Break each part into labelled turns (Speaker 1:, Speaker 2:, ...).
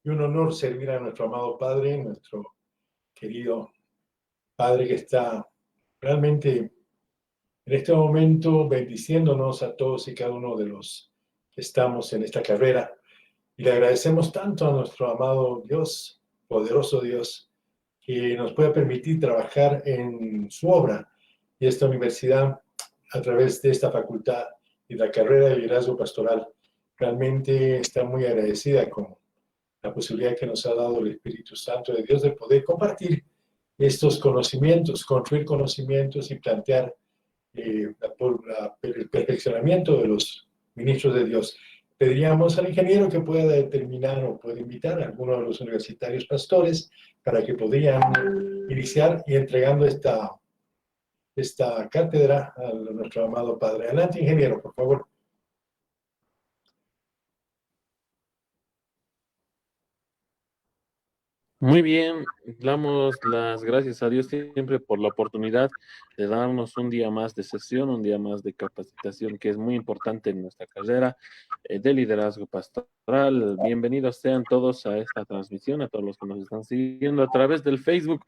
Speaker 1: y un honor servir a nuestro amado Padre, nuestro querido Padre que está realmente en este momento bendiciéndonos a todos y cada uno de los que estamos en esta carrera. Y le agradecemos tanto a nuestro amado Dios, poderoso Dios, que nos pueda permitir trabajar en su obra y esta universidad a través de esta facultad y la carrera de liderazgo pastoral. Realmente está muy agradecida con la posibilidad que nos ha dado el Espíritu Santo de Dios de poder compartir estos conocimientos, construir conocimientos y plantear el perfeccionamiento de los ministros de Dios. Pediríamos al ingeniero que pueda determinar o pueda invitar a alguno de los universitarios pastores para que podrían iniciar y entregando esta cátedra a nuestro amado Padre. Adelante, ingeniero, por favor.
Speaker 2: Muy bien, damos las gracias a Dios siempre por la oportunidad de darnos un día más de sesión, un día más de capacitación, que es muy importante en nuestra carrera de liderazgo pastoral. Bienvenidos sean todos a esta transmisión, a todos los que nos están siguiendo a través del Facebook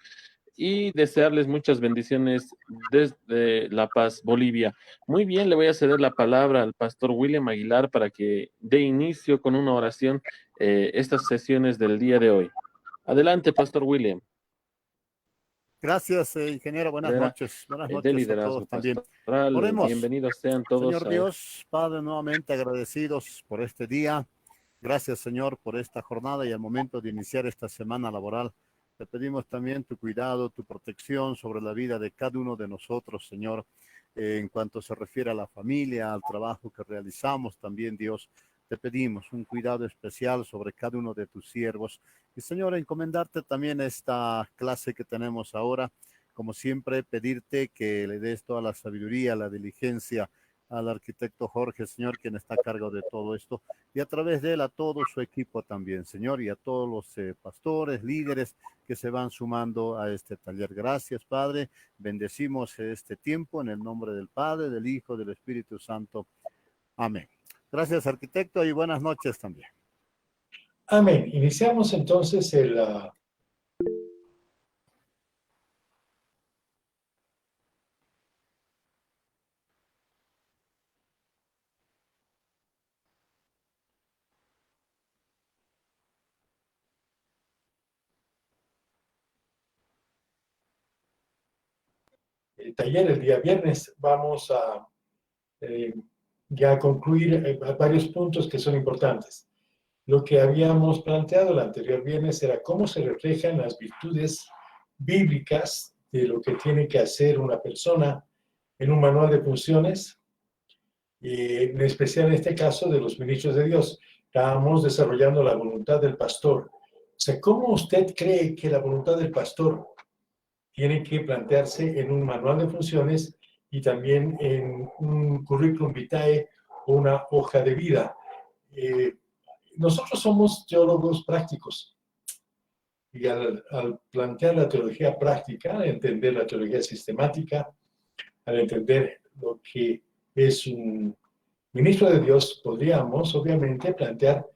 Speaker 2: y desearles muchas bendiciones desde La Paz, Bolivia. Muy bien, le voy a ceder la palabra al pastor William Aguilar para que dé inicio con una oración estas sesiones del día de hoy. Adelante, Pastor William.
Speaker 3: Gracias, ingeniero. Buenas noches. Buenas
Speaker 2: De
Speaker 3: noches a
Speaker 2: liderazgo
Speaker 3: todos también.
Speaker 2: pastoral.
Speaker 3: Oremos.
Speaker 2: Bienvenidos sean todos.
Speaker 3: Señor Dios, Padre, nuevamente agradecidos por este día. Gracias, Señor, por esta jornada y al momento de iniciar esta semana laboral. Te pedimos también tu cuidado, tu protección sobre la vida de cada uno de nosotros, Señor, en cuanto se refiere a la familia, al trabajo que realizamos también, Dios. Te pedimos un cuidado especial sobre cada uno de tus siervos. Y, Señor, encomendarte también esta clase que tenemos ahora. Como siempre, pedirte que le des toda la sabiduría, la diligencia al arquitecto Jorge, Señor, quien está a cargo de todo esto, y a través de él a todo su equipo también, Señor, y a todos los pastores, líderes que se van sumando a este taller. Gracias, Padre. Bendecimos este tiempo en el nombre del Padre, del Hijo, del Espíritu Santo. Amén. Gracias, arquitecto, y buenas noches también.
Speaker 1: Amén. Iniciamos entonces el taller el día viernes. Vamos a ya concluir varios puntos que son importantes. Lo que habíamos planteado el anterior viernes era cómo se reflejan las virtudes bíblicas de lo que tiene que hacer una persona en un manual de funciones, y en especial en este caso de los ministros de Dios. Estábamos desarrollando la voluntad del pastor. O sea, ¿cómo usted cree que la voluntad del pastor tiene que plantearse en un manual de funciones y también en un currículum vitae o una hoja de vida? Nosotros somos teólogos prácticos y al plantear la teología práctica, al entender la teología sistemática, al entender lo que es un ministro de Dios, podríamos obviamente plantear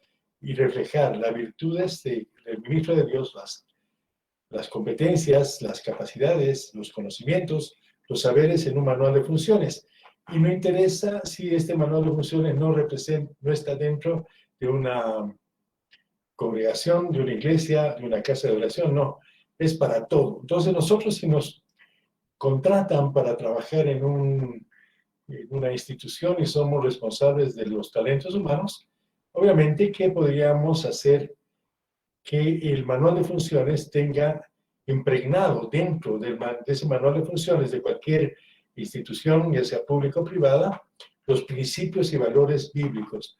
Speaker 1: y reflejar las virtudes del ministro de Dios, las competencias, las capacidades, los conocimientos, los saberes en un manual de funciones. Y no interesa si este manual de funciones no está dentro de una congregación, de una iglesia, de una casa de oración, no, es para todo. Entonces nosotros, si nos contratan para trabajar en una institución y somos responsables de los talentos humanos, obviamente que podríamos hacer que el manual de funciones tenga impregnado dentro de ese manual de funciones de cualquier institución, ya sea pública o privada, los principios y valores bíblicos.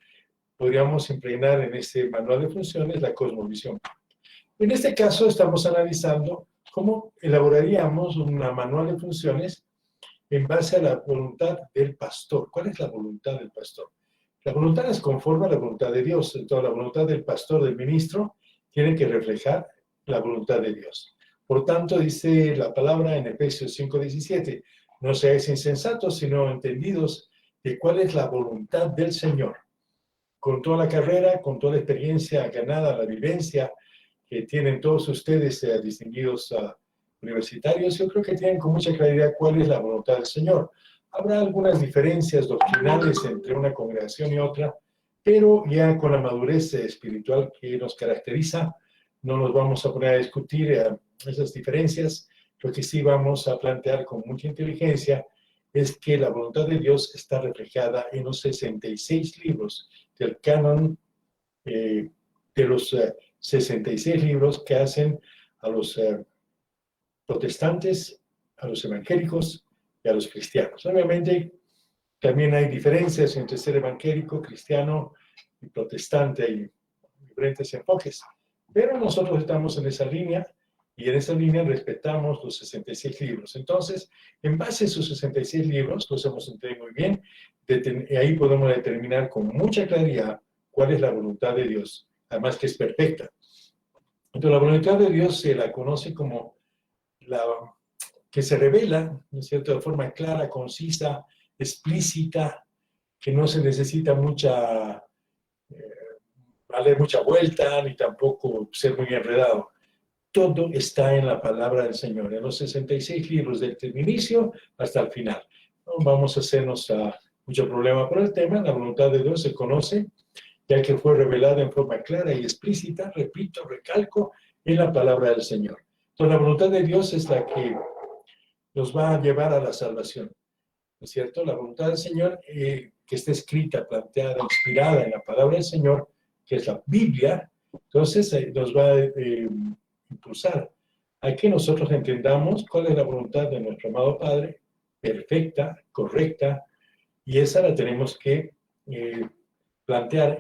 Speaker 1: Podríamos impregnar en ese manual de funciones la cosmovisión. En este caso estamos analizando cómo elaboraríamos un manual de funciones en base a la voluntad del pastor. ¿Cuál es la voluntad del pastor? La voluntad es conforme a la voluntad de Dios. Entonces, la voluntad del pastor, del ministro, tiene que reflejar la voluntad de Dios. Por tanto, dice la palabra en Efesios 5:17, no seáis insensatos, sino entendidos de cuál es la voluntad del Señor. con toda la carrera, con toda la experiencia ganada, la vivencia que tienen todos ustedes, distinguidos universitarios, yo creo que tienen con mucha claridad cuál es la voluntad del Señor. Habrá algunas diferencias doctrinales entre una congregación y otra, pero ya con la madurez espiritual que nos caracteriza, no nos vamos a poner a discutir esas diferencias. Lo que sí vamos a plantear con mucha inteligencia es que la voluntad de Dios está reflejada en los 66 libros del canon, de los 66 libros que hacen a los protestantes, a los evangélicos y a los cristianos. Obviamente, también hay diferencias entre ser evangélico, cristiano y protestante, y diferentes enfoques. Pero nosotros estamos en esa línea, y en esa línea respetamos los 66 libros. Entonces, en base a esos 66 libros, los hemos entendido muy bien, y ahí podemos determinar con mucha claridad cuál es la voluntad de Dios, además que es perfecta. Entonces, la voluntad de Dios se la conoce como la que se revela, ¿no es cierto?, de forma clara, concisa, explícita, que no se necesita darle mucha vuelta, ni tampoco ser muy enredado. Todo está en la palabra del Señor, en los 66 libros, desde el inicio hasta el final. No vamos a hacernos mucho problema por el tema. La voluntad de Dios se conoce, ya que fue revelada en forma clara y explícita, repito, recalco, en la palabra del Señor. Entonces, la voluntad de Dios es la que nos va a llevar a la salvación, ¿no es cierto? La voluntad del Señor, que está escrita, planteada, inspirada en la palabra del Señor, que es la Biblia, entonces nos va a impulsar a que nosotros entendamos cuál es la voluntad de nuestro amado Padre, perfecta, correcta, y esa la tenemos que plantear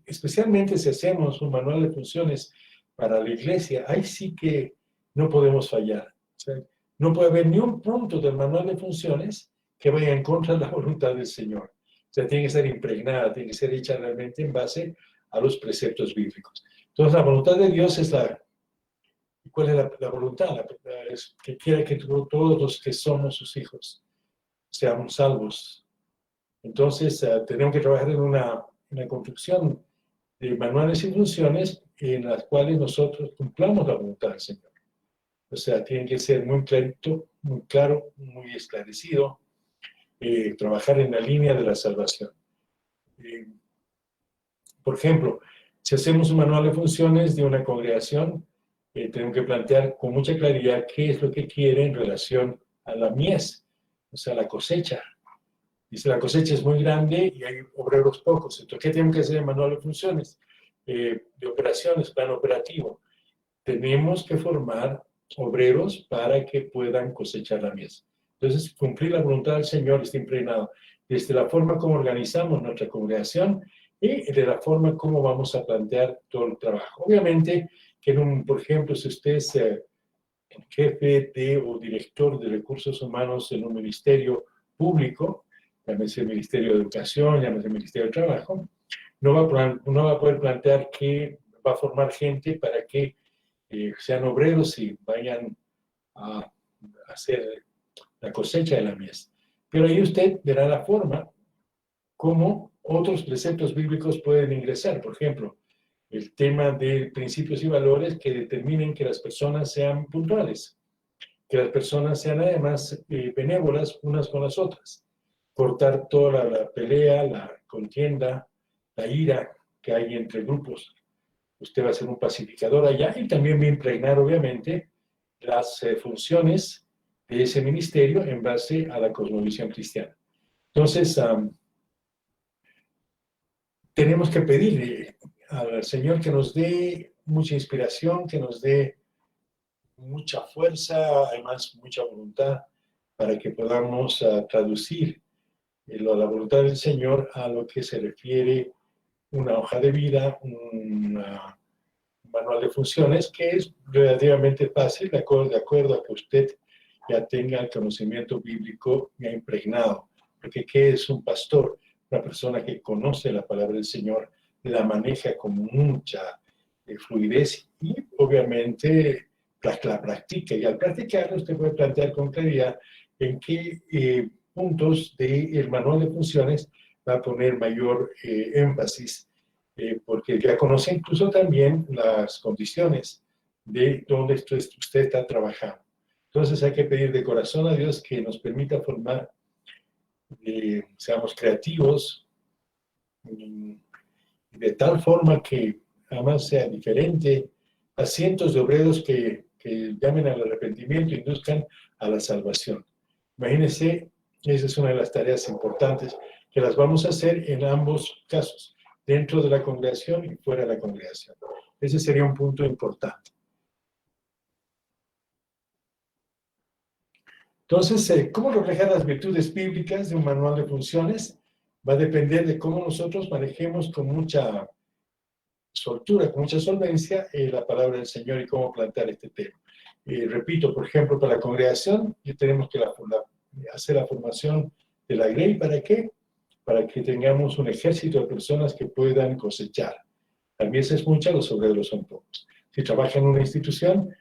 Speaker 1: especialmente si hacemos un manual de funciones para la iglesia. Ahí sí que no podemos fallar. O sea, no puede haber ni un punto del manual de funciones que vaya en contra de la voluntad del Señor. O sea, tiene que ser impregnada, tiene que ser hecha realmente en base a los preceptos bíblicos. Entonces, la voluntad de Dios es ¿cuál es la voluntad? Es que quiera que todos los que somos sus hijos seamos salvos. Entonces, tenemos que trabajar en una construcción de manuales y funciones en las cuales nosotros cumplamos la voluntad del Señor. O sea, tiene que ser muy clarito, muy claro, muy esclarecido, trabajar en la línea de la salvación. Por ejemplo, si hacemos un manual de funciones de una congregación, tenemos que plantear con mucha claridad qué es lo que quiere en relación a la mies, o sea, la cosecha. Dice, la cosecha es muy grande y hay obreros pocos. Entonces, ¿qué tenemos que hacer en manual de funciones? De operaciones, plan operativo. Tenemos que formar obreros para que puedan cosechar la mies. Entonces, cumplir la voluntad del Señor está impregnado desde la forma como organizamos nuestra congregación y de la forma como vamos a plantear todo el trabajo. Obviamente, que por ejemplo, si usted es jefe o director de recursos humanos en un ministerio público, llámese Ministerio de Educación, llámese Ministerio de Trabajo, no va a poder plantear que va a formar gente para que sean obreros y vayan a hacer la cosecha de la mies. Pero ahí usted verá la forma como otros preceptos bíblicos pueden ingresar. Por ejemplo, el tema de principios y valores que determinen que las personas sean puntuales, que las personas sean además benévolas unas con las otras, cortar toda la pelea, la contienda, la ira que hay entre grupos. Usted va a ser un pacificador allá y también va a impregnar, obviamente, las funciones de ese ministerio en base a la cosmovisión cristiana. Entonces, tenemos que pedirle al Señor que nos dé mucha inspiración, que nos dé mucha fuerza, además mucha voluntad, para que podamos traducir la voluntad del Señor a lo que se refiere una hoja de vida, un manual de funciones, que es relativamente fácil, de acuerdo a que usted ya tenga el conocimiento bíblico ya impregnado. Porque ¿qué es un pastor? Una persona que conoce la palabra del Señor, la maneja con mucha fluidez y obviamente la practica. Y al practicarla usted puede plantear con claridad en qué puntos del manual de funciones va a poner mayor énfasis, porque ya conoce incluso también las condiciones de donde usted está trabajando. Entonces hay que pedir de corazón a Dios que nos permita formar, seamos creativos, de tal forma que además sea diferente a cientos de obreros que llamen al arrepentimiento y induzcan a la salvación. Imagínense, esa es una de las tareas importantes que las vamos a hacer en ambos casos, dentro de la congregación y fuera de la congregación. Ese sería un punto importante. Entonces, ¿cómo reflejar las virtudes bíblicas de un manual de funciones? Va a depender de cómo nosotros manejemos con mucha soltura, con mucha solvencia, la palabra del Señor y cómo plantear este tema. Repito, por ejemplo, para la congregación, ya tenemos que hacer la formación de la grey. ¿Para qué? Para que tengamos un ejército de personas que puedan cosechar. También es mucha, los obreros son pocos. Si trabaja en una institución,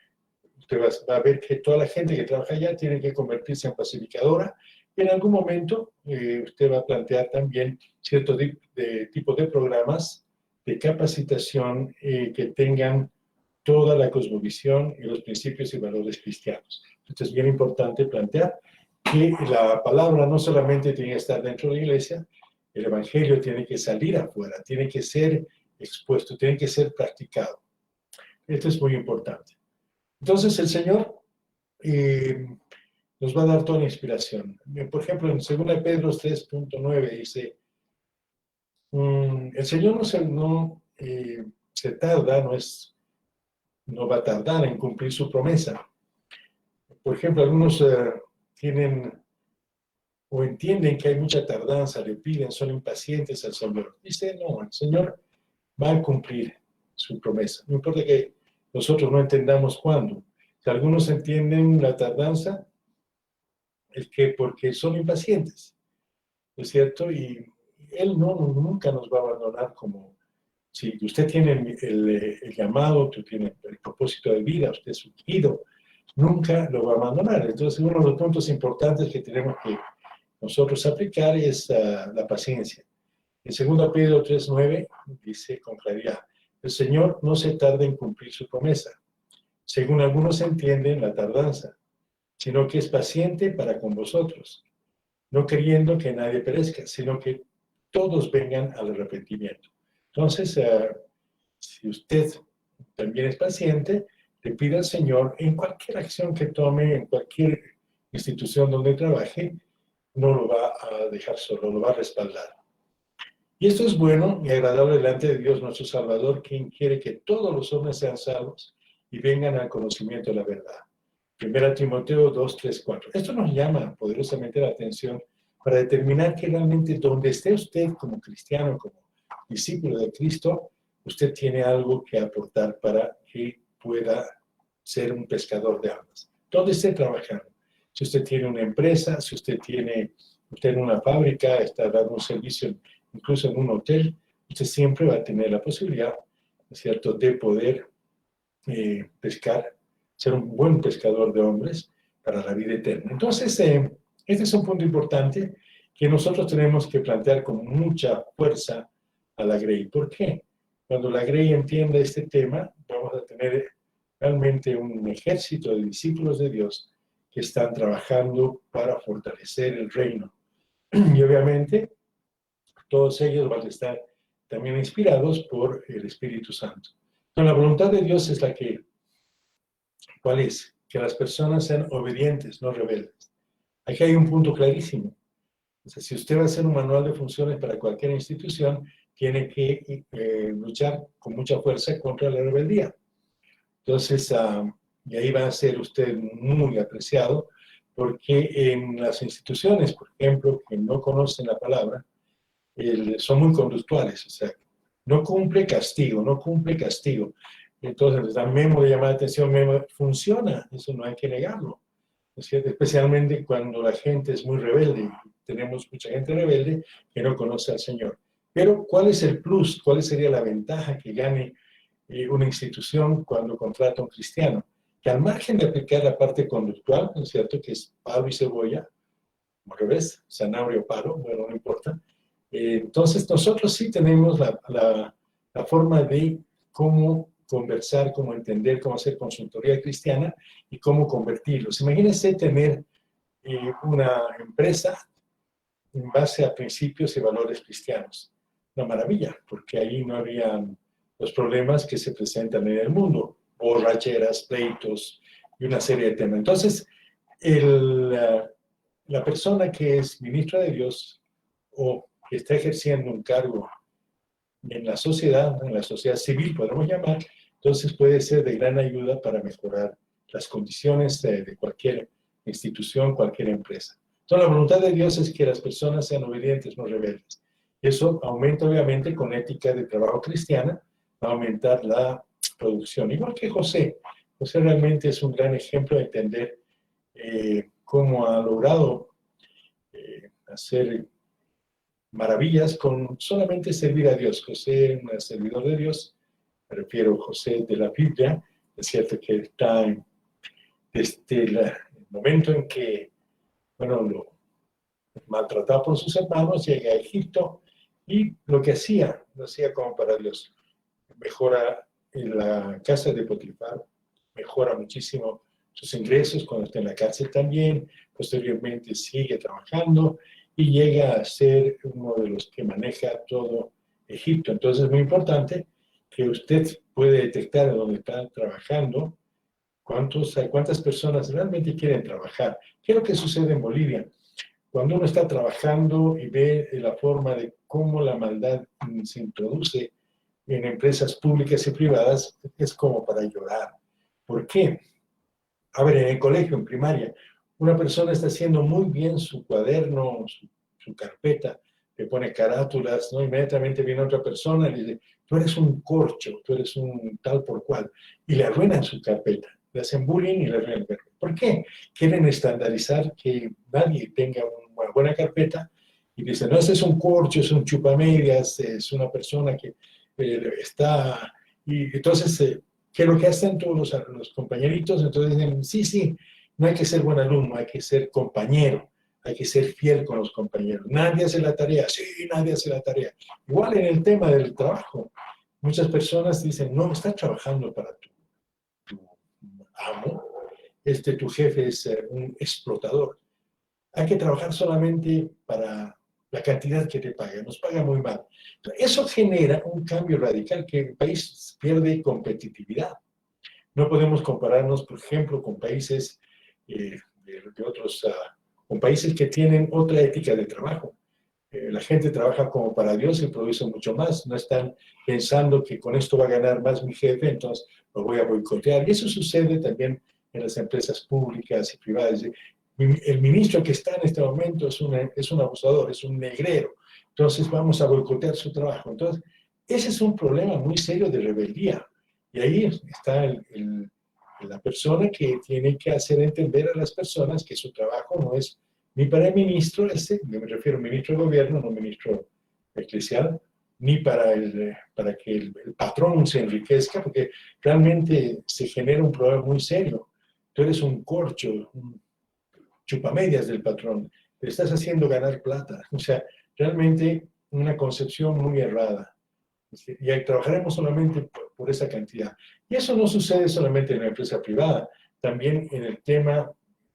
Speaker 1: usted va a ver que toda la gente que trabaja allá tiene que convertirse en pacificadora, y en algún momento usted va a plantear también cierto tipo de programas de capacitación que tengan toda la cosmovisión y los principios y valores cristianos. Entonces es bien importante plantear que la palabra no solamente tiene que estar dentro de la iglesia, el evangelio tiene que salir afuera, tiene que ser expuesto, tiene que ser practicado. Esto es muy importante. Entonces el Señor nos va a dar toda la inspiración. Por ejemplo, en 2 Pedro 3.9 dice, el Señor no se tarda, no va a tardar en cumplir su promesa. Por ejemplo, algunos tienen o entienden que hay mucha tardanza, le piden, son impacientes al Señor. Dice, no, el Señor va a cumplir su promesa. No importa que nosotros no entendamos cuándo. Si algunos entienden la tardanza, es que porque son impacientes, ¿no es cierto? Y Él nunca nos va a abandonar. Como si usted tiene el llamado, tú tienes el propósito de vida, usted es ungido, nunca lo va a abandonar. Entonces, uno de los puntos importantes que tenemos que nosotros aplicar es la paciencia. En 2 Pedro 3.9 dice con claridad, el Señor no se tarda en cumplir su promesa, según algunos entienden la tardanza, sino que es paciente para con vosotros, no queriendo que nadie perezca, sino que todos vengan al arrepentimiento. Entonces, si usted también es paciente, le pide al Señor en cualquier acción que tome, en cualquier institución donde trabaje, no lo va a dejar solo, lo va a respaldar. Y esto es bueno y agradable delante de Dios nuestro Salvador, quien quiere que todos los hombres sean salvos y vengan al conocimiento de la verdad. 1 Timoteo 2, 3, 4. Esto nos llama poderosamente la atención para determinar que realmente donde esté usted como cristiano, como discípulo de Cristo, usted tiene algo que aportar para que pueda ser un pescador de almas. ¿Dónde esté trabajando? Si usted tiene una empresa, si usted tiene en una fábrica, está dando un servicio incluso en un hotel, usted siempre va a tener la posibilidad, ¿no es cierto?, de poder pescar, ser un buen pescador de hombres para la vida eterna. Entonces, este es un punto importante que nosotros tenemos que plantear con mucha fuerza a la Grey. ¿Por qué? Cuando la Grey entienda este tema, vamos a tener realmente un ejército de discípulos de Dios que están trabajando para fortalecer el reino. Y obviamente, todos ellos van a estar también inspirados por el Espíritu Santo. Entonces, la voluntad de Dios es la que, ¿cuál es? Que las personas sean obedientes, no rebeldes. Aquí hay un punto clarísimo. O sea, si usted va a hacer un manual de funciones para cualquier institución, tiene que luchar con mucha fuerza contra la rebeldía. Entonces, y ahí va a ser usted muy apreciado, porque en las instituciones, por ejemplo, que no conocen la palabra, son muy conductuales, o sea, no cumple castigo, no cumple castigo. Entonces, les dan memo de llamada de atención, memo, funciona, eso no hay que negarlo, ¿no es cierto? Especialmente cuando la gente es muy rebelde, tenemos mucha gente rebelde que no conoce al Señor. Pero, ¿cuál es el plus? ¿Cuál sería la ventaja que gane una institución cuando contrata a un cristiano? Que al margen de aplicar la parte conductual, ¿no es cierto?, que es palo y cebolla, al revés, zanahoria o palo, bueno, no importa, Entonces, nosotros sí tenemos la forma de cómo conversar, cómo entender, cómo hacer consultoría cristiana y cómo convertirlos. Imagínense tener una empresa en base a principios y valores cristianos. Una maravilla, porque ahí no habían los problemas que se presentan en el mundo, borracheras, pleitos y una serie de temas. Entonces, la persona que es ministra de Dios o que está ejerciendo un cargo en la sociedad civil, podemos llamar, entonces puede ser de gran ayuda para mejorar las condiciones de cualquier institución, cualquier empresa. Entonces, la voluntad de Dios es que las personas sean obedientes, no rebeldes. Eso aumenta, obviamente, con ética de trabajo cristiana, va a aumentar la producción. Igual que José. José realmente es un gran ejemplo de entender cómo ha logrado hacer maravillas con solamente servir a Dios. José, un servidor de Dios, me refiero a José de la Biblia, es cierto que está desde el momento en que, bueno, lo maltratado por sus hermanos, llega a Egipto y lo hacía como para Dios. Mejora en la casa de Potifar, mejora muchísimo sus ingresos cuando está en la cárcel también, posteriormente sigue trabajando y llega a ser uno de los que maneja todo Egipto. Entonces es muy importante que usted puede detectar en dónde está trabajando, cuántas personas realmente quieren trabajar. ¿Qué es lo que sucede en Bolivia? Cuando uno está trabajando y ve la forma de cómo la maldad se introduce en empresas públicas y privadas, es como para llorar. ¿Por qué? A ver, en el colegio, en primaria, una persona está haciendo muy bien su cuaderno, su carpeta, le pone carátulas, ¿no? Inmediatamente viene otra persona y le dice, tú eres un corcho, tú eres un tal por cual, y le arruinan su carpeta, le hacen bullying y le arruinan. ¿Por qué? Quieren estandarizar que nadie tenga una buena carpeta y dicen, no, ese es un corcho, es un chupamedias, es una persona que está... Y entonces... ¿qué es lo que hacen todos los compañeritos? Entonces dicen, sí, no hay que ser buen alumno, hay que ser compañero, hay que ser fiel con los compañeros. Nadie hace la tarea, sí, nadie hace la tarea. Igual en el tema del trabajo, muchas personas dicen, no, estás trabajando para tu amo, tu jefe es un explotador. Hay que trabajar solamente para la cantidad que te paga, nos paga muy mal. Eso genera un cambio radical que el país pierde competitividad. No podemos compararnos, por ejemplo, con países con países que tienen otra ética de trabajo. La gente trabaja como para Dios y produce mucho más. No están pensando que con esto va a ganar más mi jefe, entonces lo voy a boicotear. Y eso sucede también en las empresas públicas y privadas. El ministro que está en este momento es un abusador, es un negrero. Entonces vamos a boicotear su trabajo. Entonces, ese es un problema muy serio de rebeldía. Y ahí está la persona que tiene que hacer entender a las personas que su trabajo no es ni para el ministro, me refiero al ministro de gobierno, no ministro eclesial, ni para que el patrón se enriquezca, porque realmente se genera un problema muy serio. Tú eres un corcho, un chupamedias del patrón, te estás haciendo ganar plata. O sea, realmente una concepción muy errada. Y trabajaremos solamente por esa cantidad. Y eso no sucede solamente en la empresa privada, también en el tema,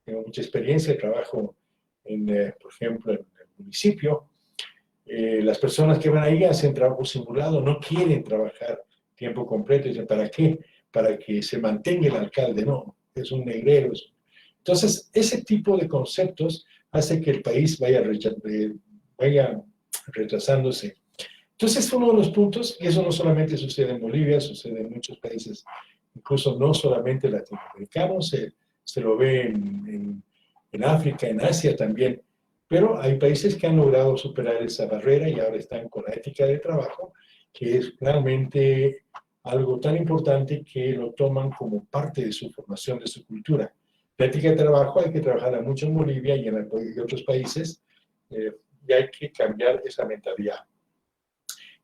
Speaker 1: tengo mucha experiencia, trabajo, por ejemplo, en el municipio. Las personas que van ahí hacen trabajo simulado, no quieren trabajar tiempo completo. Dicen, ¿para qué? Para que se mantenga el alcalde. No, es un negrero. Entonces, ese tipo de conceptos hace que el país vaya retrasándose. Entonces, uno de los puntos, y eso no solamente sucede en Bolivia, sucede en muchos países, incluso no solamente latinoamericanos, se lo ve en África, en Asia también, pero hay países que han logrado superar esa barrera y ahora están con la ética de trabajo, que es realmente algo tan importante que lo toman como parte de su formación, de su cultura. La ética de trabajo hay que trabajarla mucho en Bolivia y en otros países, y hay que cambiar esa mentalidad.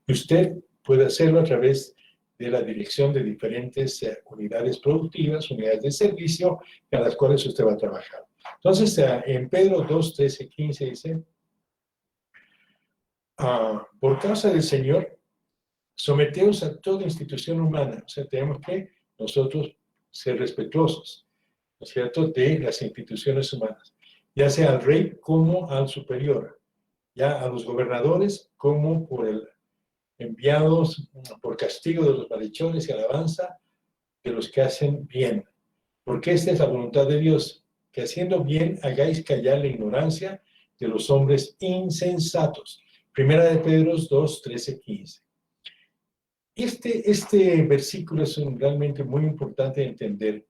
Speaker 1: Y usted puede hacerlo a través de la dirección de diferentes unidades productivas, unidades de servicio, a las cuales usted va a trabajar. Entonces, en Pedro 2, 13, 15 dice, por causa del Señor, someteos a toda institución humana. O sea, tenemos que nosotros ser respetuosos, ¿no es cierto?, de las instituciones humanas, ya sea al rey como al superior, ya a los gobernadores como por el enviados por castigo de los malhechores y alabanza de los que hacen bien. Porque esta es la voluntad de Dios, que haciendo bien hagáis callar la ignorancia de los hombres insensatos. Primera de Pedro 2, 13, 15. Este versículo es realmente muy importante de entender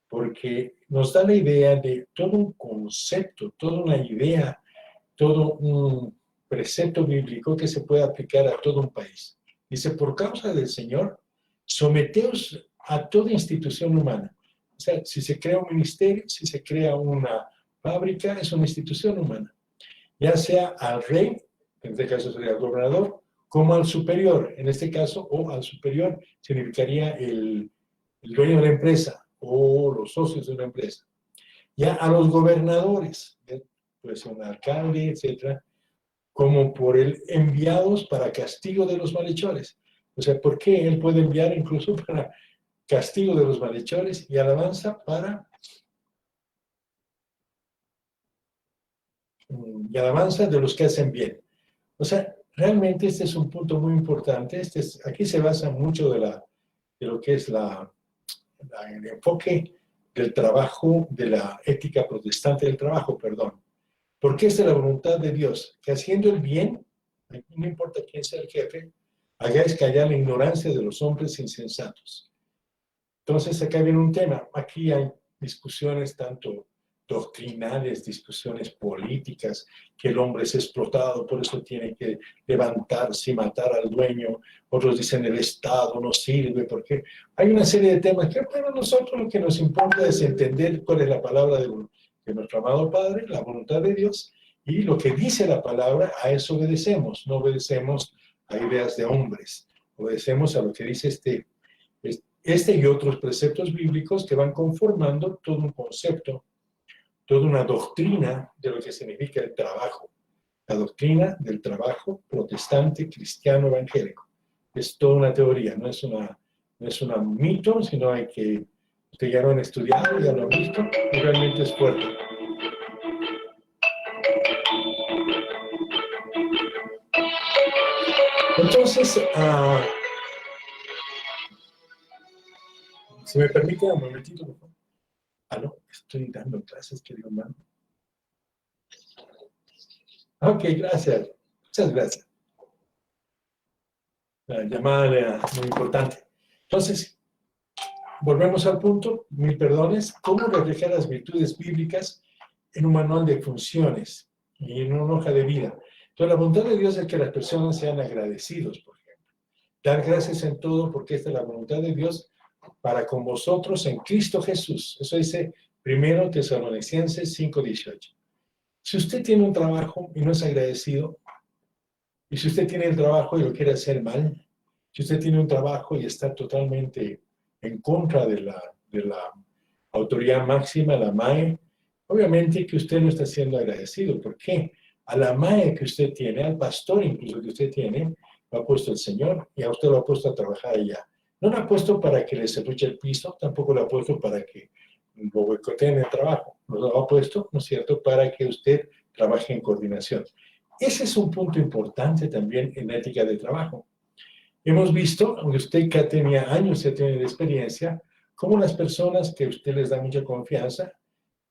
Speaker 1: porque nos da la idea de todo un concepto, toda una idea, todo un precepto bíblico que se puede aplicar a todo un país. Dice, por causa del Señor, someteos a toda institución humana. O sea, si se crea un ministerio, si se crea una fábrica, es una institución humana. Ya sea al rey, en este caso sería el gobernador, como al superior, en este caso, o al superior significaría el dueño de la empresa o los socios de una empresa. Ya a los gobernadores, puede ser un alcalde, etcétera, como por el enviados para castigo de los malhechores. O sea, ¿por qué él puede enviar incluso para castigo de los malhechores y alabanza de los que hacen bien? O sea, realmente este es un punto muy importante. Aquí se basa mucho de lo que es el enfoque del trabajo, de la ética protestante del trabajo, perdón. Porque es de la voluntad de Dios, que haciendo el bien, no importa quién sea el jefe, hagáis callar la ignorancia de los hombres insensatos. Entonces, acá viene un tema. Aquí hay discusiones tanto doctrinales, discusiones políticas, que el hombre es explotado, por eso tiene que levantarse y matar al dueño. Otros dicen el Estado no sirve, porque hay una serie de temas que para nosotros lo que nos importa es entender cuál es la palabra de nuestro amado Padre, la voluntad de Dios, y lo que dice la palabra, a eso obedecemos. No obedecemos a ideas de hombres, obedecemos a lo que dice este y otros preceptos bíblicos que van conformando todo un concepto, toda una doctrina de lo que significa el trabajo. La doctrina del trabajo protestante, cristiano, evangélico. Es toda una teoría, no es un mito, sino hay que, ustedes ya lo han estudiado, ya lo han visto, y realmente es fuerte. Entonces, si me permite un momentito, por favor. No, estoy dando clases, querido hermano. Ok, gracias. Muchas gracias. La llamada muy importante. Entonces, volvemos al punto, mil perdones, ¿cómo reflejar las virtudes bíblicas en un manual de funciones y en una hoja de vida? Entonces, la voluntad de Dios es que las personas sean agradecidos, por ejemplo. Dar gracias en todo porque esta es la voluntad de Dios para con vosotros en Cristo Jesús. Eso dice 1 Tesalonicenses 5:18. Si usted tiene un trabajo y no es agradecido, y si usted tiene el trabajo y lo quiere hacer mal, si usted tiene un trabajo y está totalmente en contra de la autoridad máxima, la MAE, obviamente que usted no está siendo agradecido. ¿Por qué? A la MAE que usted tiene, al pastor incluso que usted tiene, lo ha puesto el Señor y a usted lo ha puesto a trabajar allá. No lo ha puesto para que le cerruche el piso, tampoco lo ha puesto para que lo boicoteen el trabajo. Lo ha puesto, ¿no es cierto?, para que usted trabaje en coordinación. Ese es un punto importante también en ética de trabajo. Hemos visto, aunque usted ya tenía años, ya tiene de experiencia, cómo las personas que usted les da mucha confianza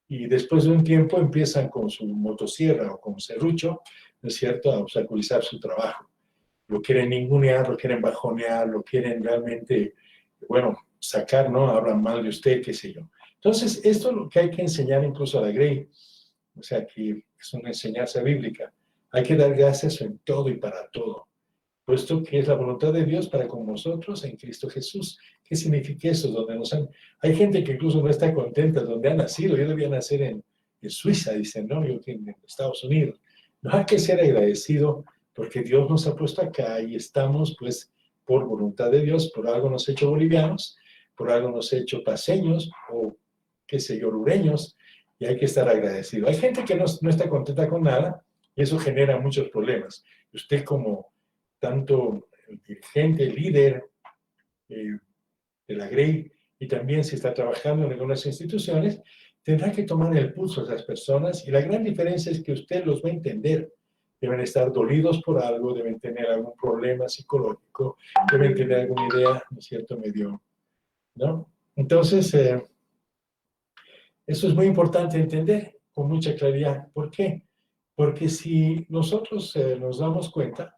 Speaker 1: y después de un tiempo empiezan con su motosierra o con serrucho, ¿no es cierto?, a obstaculizar su trabajo. Lo quieren ningunear, lo quieren bajonear, lo quieren realmente, bueno, sacar, ¿no? Hablan mal de usted, qué sé yo. Entonces, esto es lo que hay que enseñar incluso a la Grey, o sea, que es una enseñanza bíblica. Hay que dar gracias en todo y para todo, puesto que es la voluntad de Dios para con nosotros en Cristo Jesús. ¿Qué significa eso? Hay gente que incluso no está contenta donde ha nacido. Yo debía nacer en Suiza, dicen, ¿no? Yo en Estados Unidos. No hay que ser agradecido porque Dios nos ha puesto acá y estamos, pues, por voluntad de Dios, por algo nos ha hecho bolivianos, por algo nos ha hecho paseños o, qué sé yo, lureños, y hay que estar agradecido. Hay gente que no está contenta con nada, Y eso genera muchos problemas. Usted como tanto el dirigente, el líder de la Grey, y también si está trabajando en algunas instituciones, tendrá que tomar el pulso de las personas, y la gran diferencia es que usted los va a entender. Deben estar dolidos por algo, deben tener algún problema psicológico, deben tener alguna idea, ¿no es cierto?, medio, ¿no? Entonces, eso es muy importante entender con mucha claridad. ¿Por qué? Porque si nosotros nos damos cuenta,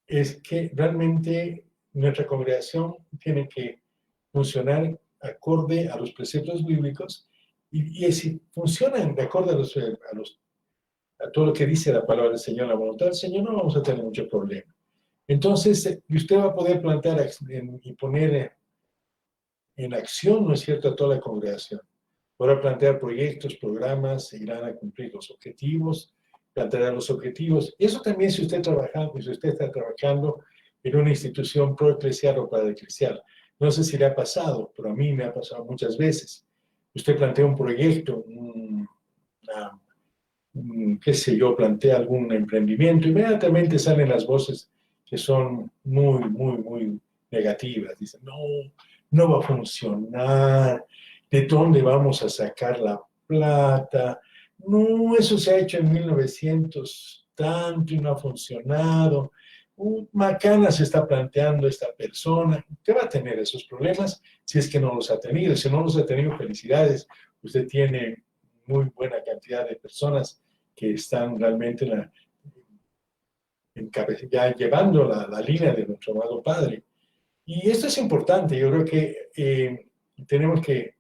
Speaker 1: es que realmente nuestra congregación tiene que funcionar acorde a los preceptos bíblicos, y si funcionan de acuerdo a todo lo que dice la palabra del Señor, la voluntad del Señor, no vamos a tener mucho problema. Entonces, usted va a poder plantear y poner en acción, ¿no es cierto?, a toda la congregación. Podrá plantear proyectos, programas, se irán a cumplir los objetivos, planteará los objetivos. Eso también si usted está trabajando en una institución proeclesial o paraeclesial. No sé si le ha pasado, pero a mí me ha pasado muchas veces. Usted plantea un proyecto, qué sé yo, plantea algún emprendimiento, inmediatamente salen las voces que son muy, muy, muy negativas. Dicen, no, no va a funcionar, ¿de dónde vamos a sacar la plata? No, eso se ha hecho en 1900 tanto y no ha funcionado. Macana se está planteando esta persona. Usted va a tener esos problemas si es que no los ha tenido. Si no los ha tenido, felicidades. Usted tiene muy buena cantidad de personas que están realmente ya llevando la línea de nuestro amado Padre. Y esto es importante. Yo creo que tenemos que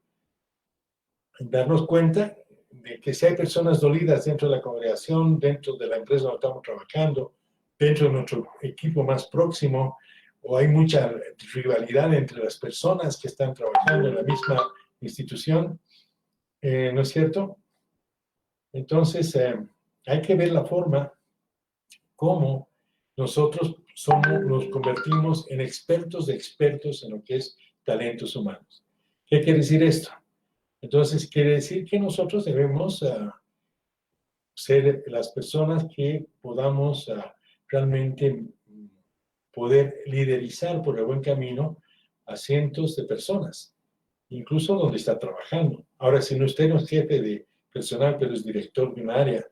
Speaker 1: darnos cuenta de que si hay personas dolidas dentro de la congregación, dentro de la empresa donde estamos trabajando, dentro de nuestro equipo más próximo, o hay mucha rivalidad entre las personas que están trabajando en la misma institución, ¿no es cierto? Entonces, hay que ver la forma como nosotros nos convertimos en expertos de expertos en lo que es talentos humanos. ¿Qué quiere decir esto? Entonces, quiere decir que nosotros debemos ser las personas que podamos realmente poder liderizar por el buen camino a cientos de personas, incluso donde está trabajando. Ahora, si no usted no es jefe de personal, pero es director de un área,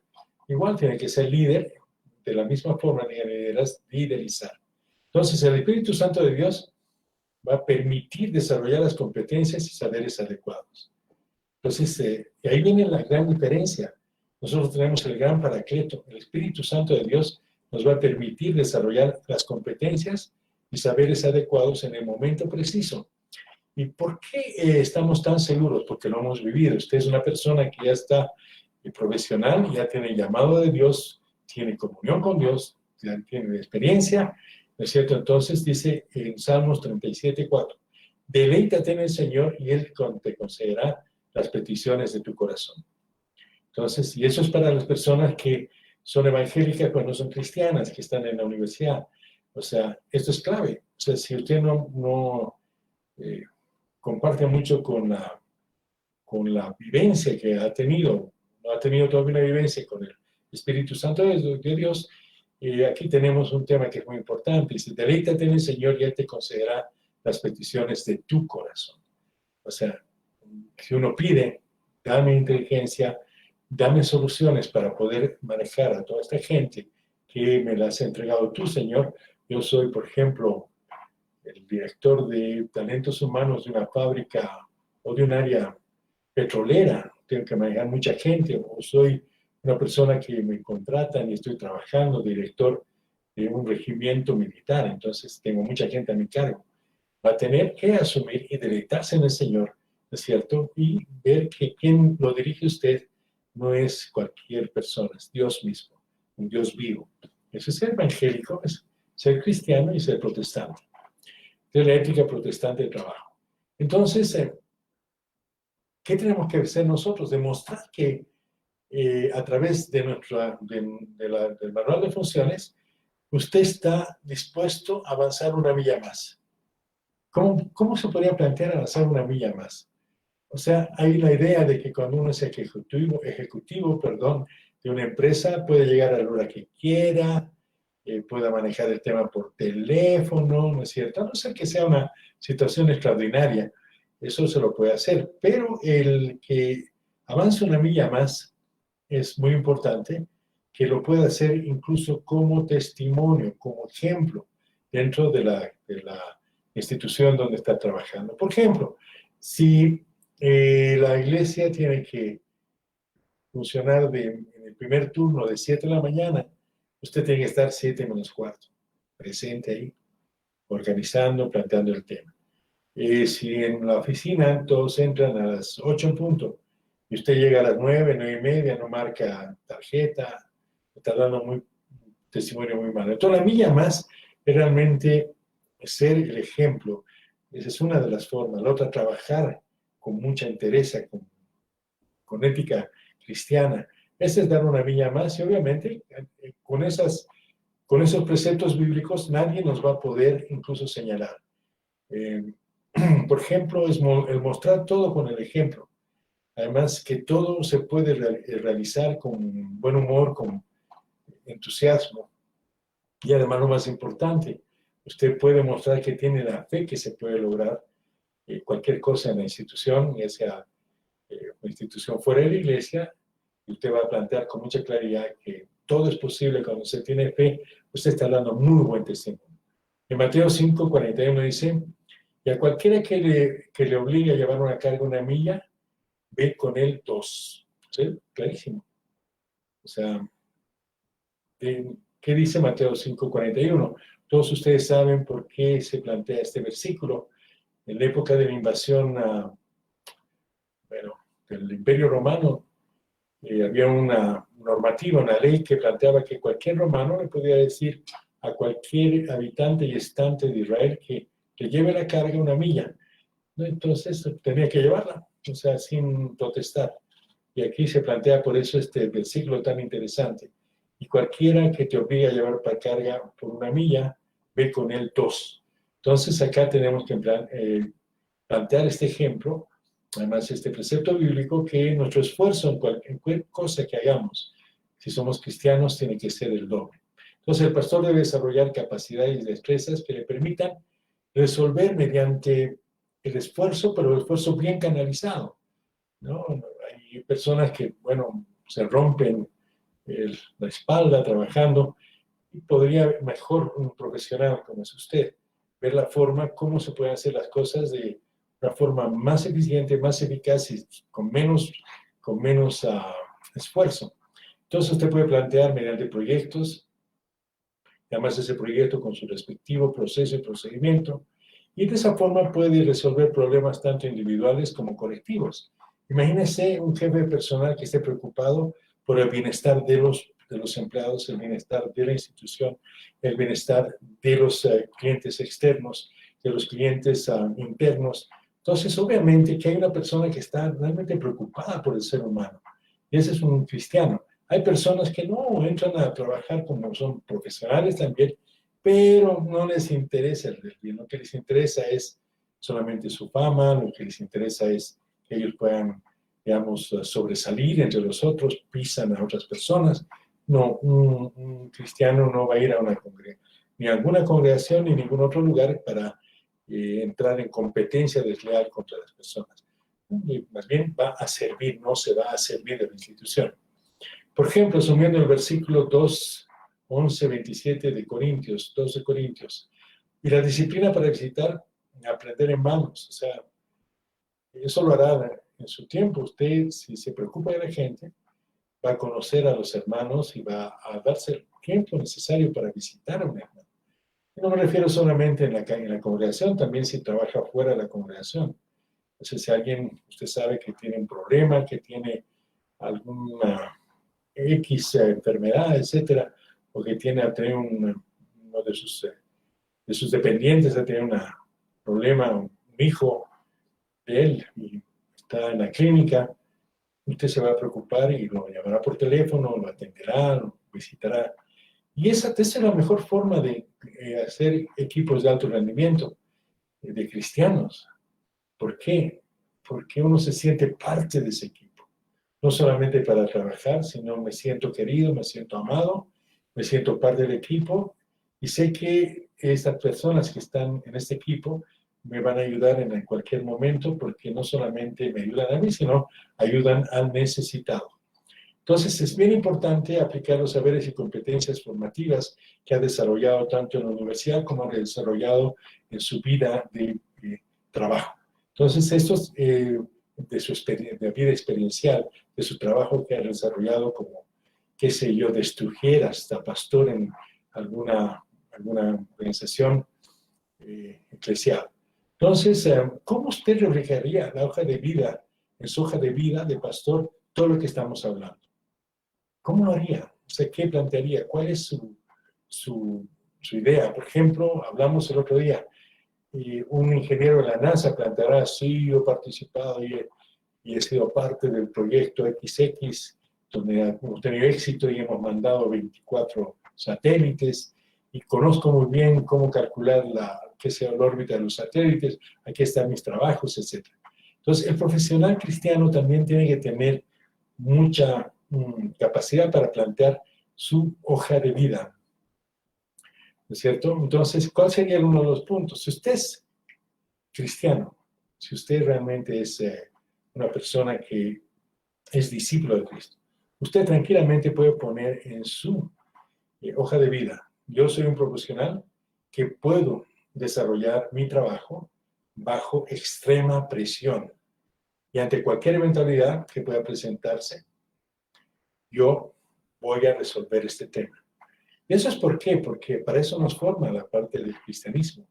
Speaker 1: igual tiene que ser líder, de la misma forma de liderizar. Entonces, el Espíritu Santo de Dios va a permitir desarrollar las competencias y saberes adecuados. Entonces, ahí viene la gran diferencia. Nosotros tenemos el gran paracleto. El Espíritu Santo de Dios nos va a permitir desarrollar las competencias y saberes adecuados en el momento preciso. ¿Y por qué estamos tan seguros? Porque lo hemos vivido. Usted es una persona que ya está profesional, ya tiene llamado de Dios, tiene comunión con Dios, ya tiene experiencia, ¿no es cierto? Entonces dice en Salmos 37:4, deleítate en el Señor y Él te concederá las peticiones de tu corazón. Entonces, y eso es para las personas que son evangélicas pero no son cristianas, que están en la universidad. O sea, esto es clave. O sea, si usted no comparte mucho con la vivencia que ha tenido, no ha tenido todavía una vivencia con el Espíritu Santo de Dios, aquí tenemos un tema que es muy importante. Dice, deleítate en el Señor y Él te concederá las peticiones de tu corazón. O sea, si uno pide, dame inteligencia, dame soluciones para poder manejar a toda esta gente que me las has entregado tú, Señor. Yo soy, por ejemplo, el director de talentos humanos de una fábrica o de un área petrolera, tengo que manejar mucha gente, o soy una persona que me contratan y estoy trabajando, director de un regimiento militar, entonces tengo mucha gente a mi cargo. Va a tener que asumir y deleitarse en el Señor, ¿no es cierto? Y ver que quien lo dirige usted no es cualquier persona, es Dios mismo, un Dios vivo. Eso es ser evangélico, es ser cristiano y ser protestante. Es la ética protestante del trabajo. Entonces, ¿qué tenemos que hacer nosotros? Demostrar que a través de del manual de funciones, usted está dispuesto a avanzar una milla más. ¿Cómo se podría plantear avanzar una milla más? O sea, hay la idea de que cuando uno es ejecutivo, de una empresa, puede llegar a la hora que quiera, pueda manejar el tema por teléfono, ¿no es cierto? A no ser que sea una situación extraordinaria, eso se lo puede hacer, pero el que avance una milla más es muy importante, que lo pueda hacer incluso como testimonio, como ejemplo, dentro de la institución donde está trabajando. Por ejemplo, si la iglesia tiene que funcionar en el primer turno de 7 de la mañana, usted tiene que estar 7 menos cuarto, presente ahí, organizando, planteando el tema. Si en la oficina todos entran a las 8 en punto, y usted llega a las 9, 9 y media, no marca tarjeta, está dando un testimonio muy malo. Entonces, la milla más es realmente ser el ejemplo. Esa es una de las formas. La otra, trabajar con mucha entereza, con ética cristiana. Esa es dar una milla más y obviamente con esos preceptos bíblicos nadie nos va a poder incluso señalar. Por ejemplo, es el mostrar todo con el ejemplo. Además, que todo se puede realizar con buen humor, con entusiasmo. Y además, lo más importante, usted puede mostrar que tiene la fe que se puede lograr cualquier cosa en la institución, ya sea una institución fuera de la iglesia, y usted va a plantear con mucha claridad que todo es posible cuando usted tiene fe. Usted está dando muy buen testimonio. En Mateo 5:41 dice, y a cualquiera que le obligue a llevar una carga una milla, ve con él 2. ¿Sí? Clarísimo. O sea, ¿qué dice Mateo 5:41? Todos ustedes saben por qué se plantea este versículo. En la época de la invasión, del Imperio Romano, había una normativa, una ley que planteaba que cualquier romano le podía decir a cualquier habitante y estante de Israel que lleve la carga una milla. Entonces tenía que llevarla, o sea, sin protestar. Y aquí se plantea por eso este versículo tan interesante. Y cualquiera que te obligue a llevar para carga por una milla, ve con él 2. Entonces acá tenemos que plantear este ejemplo, además este precepto bíblico, que nuestro esfuerzo en cualquier cosa que hagamos, si somos cristianos, tiene que ser el doble. Entonces el pastor debe desarrollar capacidades y destrezas que le permitan resolver mediante el esfuerzo, pero el esfuerzo bien canalizado, ¿no? Hay personas que, se rompen la espalda trabajando, y podría mejor un profesional como es usted ver la forma, cómo se pueden hacer las cosas de una forma más eficiente, más eficaz y con menos esfuerzo. Entonces usted puede plantear mediante proyectos, además ese proyecto con su respectivo proceso y procedimiento, y de esa forma puede resolver problemas tanto individuales como colectivos. Imagínese un jefe personal que esté preocupado por el bienestar de los empleados, el bienestar de la institución, el bienestar de los clientes externos, de los clientes internos. Entonces, obviamente que hay una persona que está realmente preocupada por el ser humano. Y ese es un cristiano. Hay personas que no entran a trabajar como son profesionales también, pero no les interesa el bien. Lo que les interesa es solamente su fama, lo que les interesa es que ellos puedan, digamos, sobresalir entre los otros, pisan a otras personas. No, un cristiano no va a ir a ni a alguna congregación ni a ningún otro lugar para entrar en competencia desleal contra las personas. Y más bien va a servir, no se va a servir de la institución. Por ejemplo, asumiendo el versículo 2, 11, 27 de Corintios, 2 de Corintios, y la disciplina para aprender en manos, o sea, eso lo hará en su tiempo. Usted, si se preocupa de la gente, va a conocer a los hermanos y va a darse el tiempo necesario para visitar a un hermano. Y no me refiero solamente en la congregación, también si trabaja fuera de la congregación. Entonces, si alguien, usted sabe que tiene un problema, que tiene alguna X enfermedad, etcétera, o que tiene a tener uno de sus dependientes, a tener un problema, un hijo de él, y está en la clínica, usted se va a preocupar y lo llamará por teléfono, lo atenderá, lo visitará. Y esa es la mejor forma de hacer equipos de alto rendimiento, de cristianos. ¿Por qué? Porque uno se siente parte de ese equipo. no solamente para trabajar, sino me siento querido, me siento amado, me siento parte del equipo y sé que estas personas que están en este equipo me van a ayudar en cualquier momento porque no solamente me ayudan a mí, sino ayudan al necesitado. Entonces, es bien importante aplicar los saberes y competencias formativas que ha desarrollado tanto en la universidad como ha desarrollado en su vida de trabajo. Entonces, estos de su de vida experiencial, de su trabajo que ha desarrollado como, qué sé yo, de estrujera hasta pastor en alguna organización eclesial. Entonces, ¿cómo usted reflejaría la hoja de vida, en su hoja de vida de pastor, todo lo que estamos hablando? ¿Cómo lo haría? O sea, ¿qué plantearía? ¿Cuál es su idea? Por ejemplo, hablamos el otro día, un ingeniero de la NASA planteará, sí, yo he participado y he sido parte del proyecto XX, donde hemos tenido éxito y hemos mandado 24 satélites, y conozco muy bien cómo calcular la órbita de los satélites, aquí están mis trabajos, etc. Entonces, el profesional cristiano también tiene que tener mucha capacidad para plantear su hoja de vida, ¿no es cierto? Entonces, ¿cuál sería uno de los puntos? Si usted es cristiano, si usted realmente es una persona que es discípulo de Cristo, usted tranquilamente puede poner en su hoja de vida, yo soy un profesional que puedo desarrollar mi trabajo bajo extrema presión y ante cualquier eventualidad que pueda presentarse, yo voy a resolver este tema. ¿Y eso es por qué? Porque para eso nos forma la parte del cristianismo.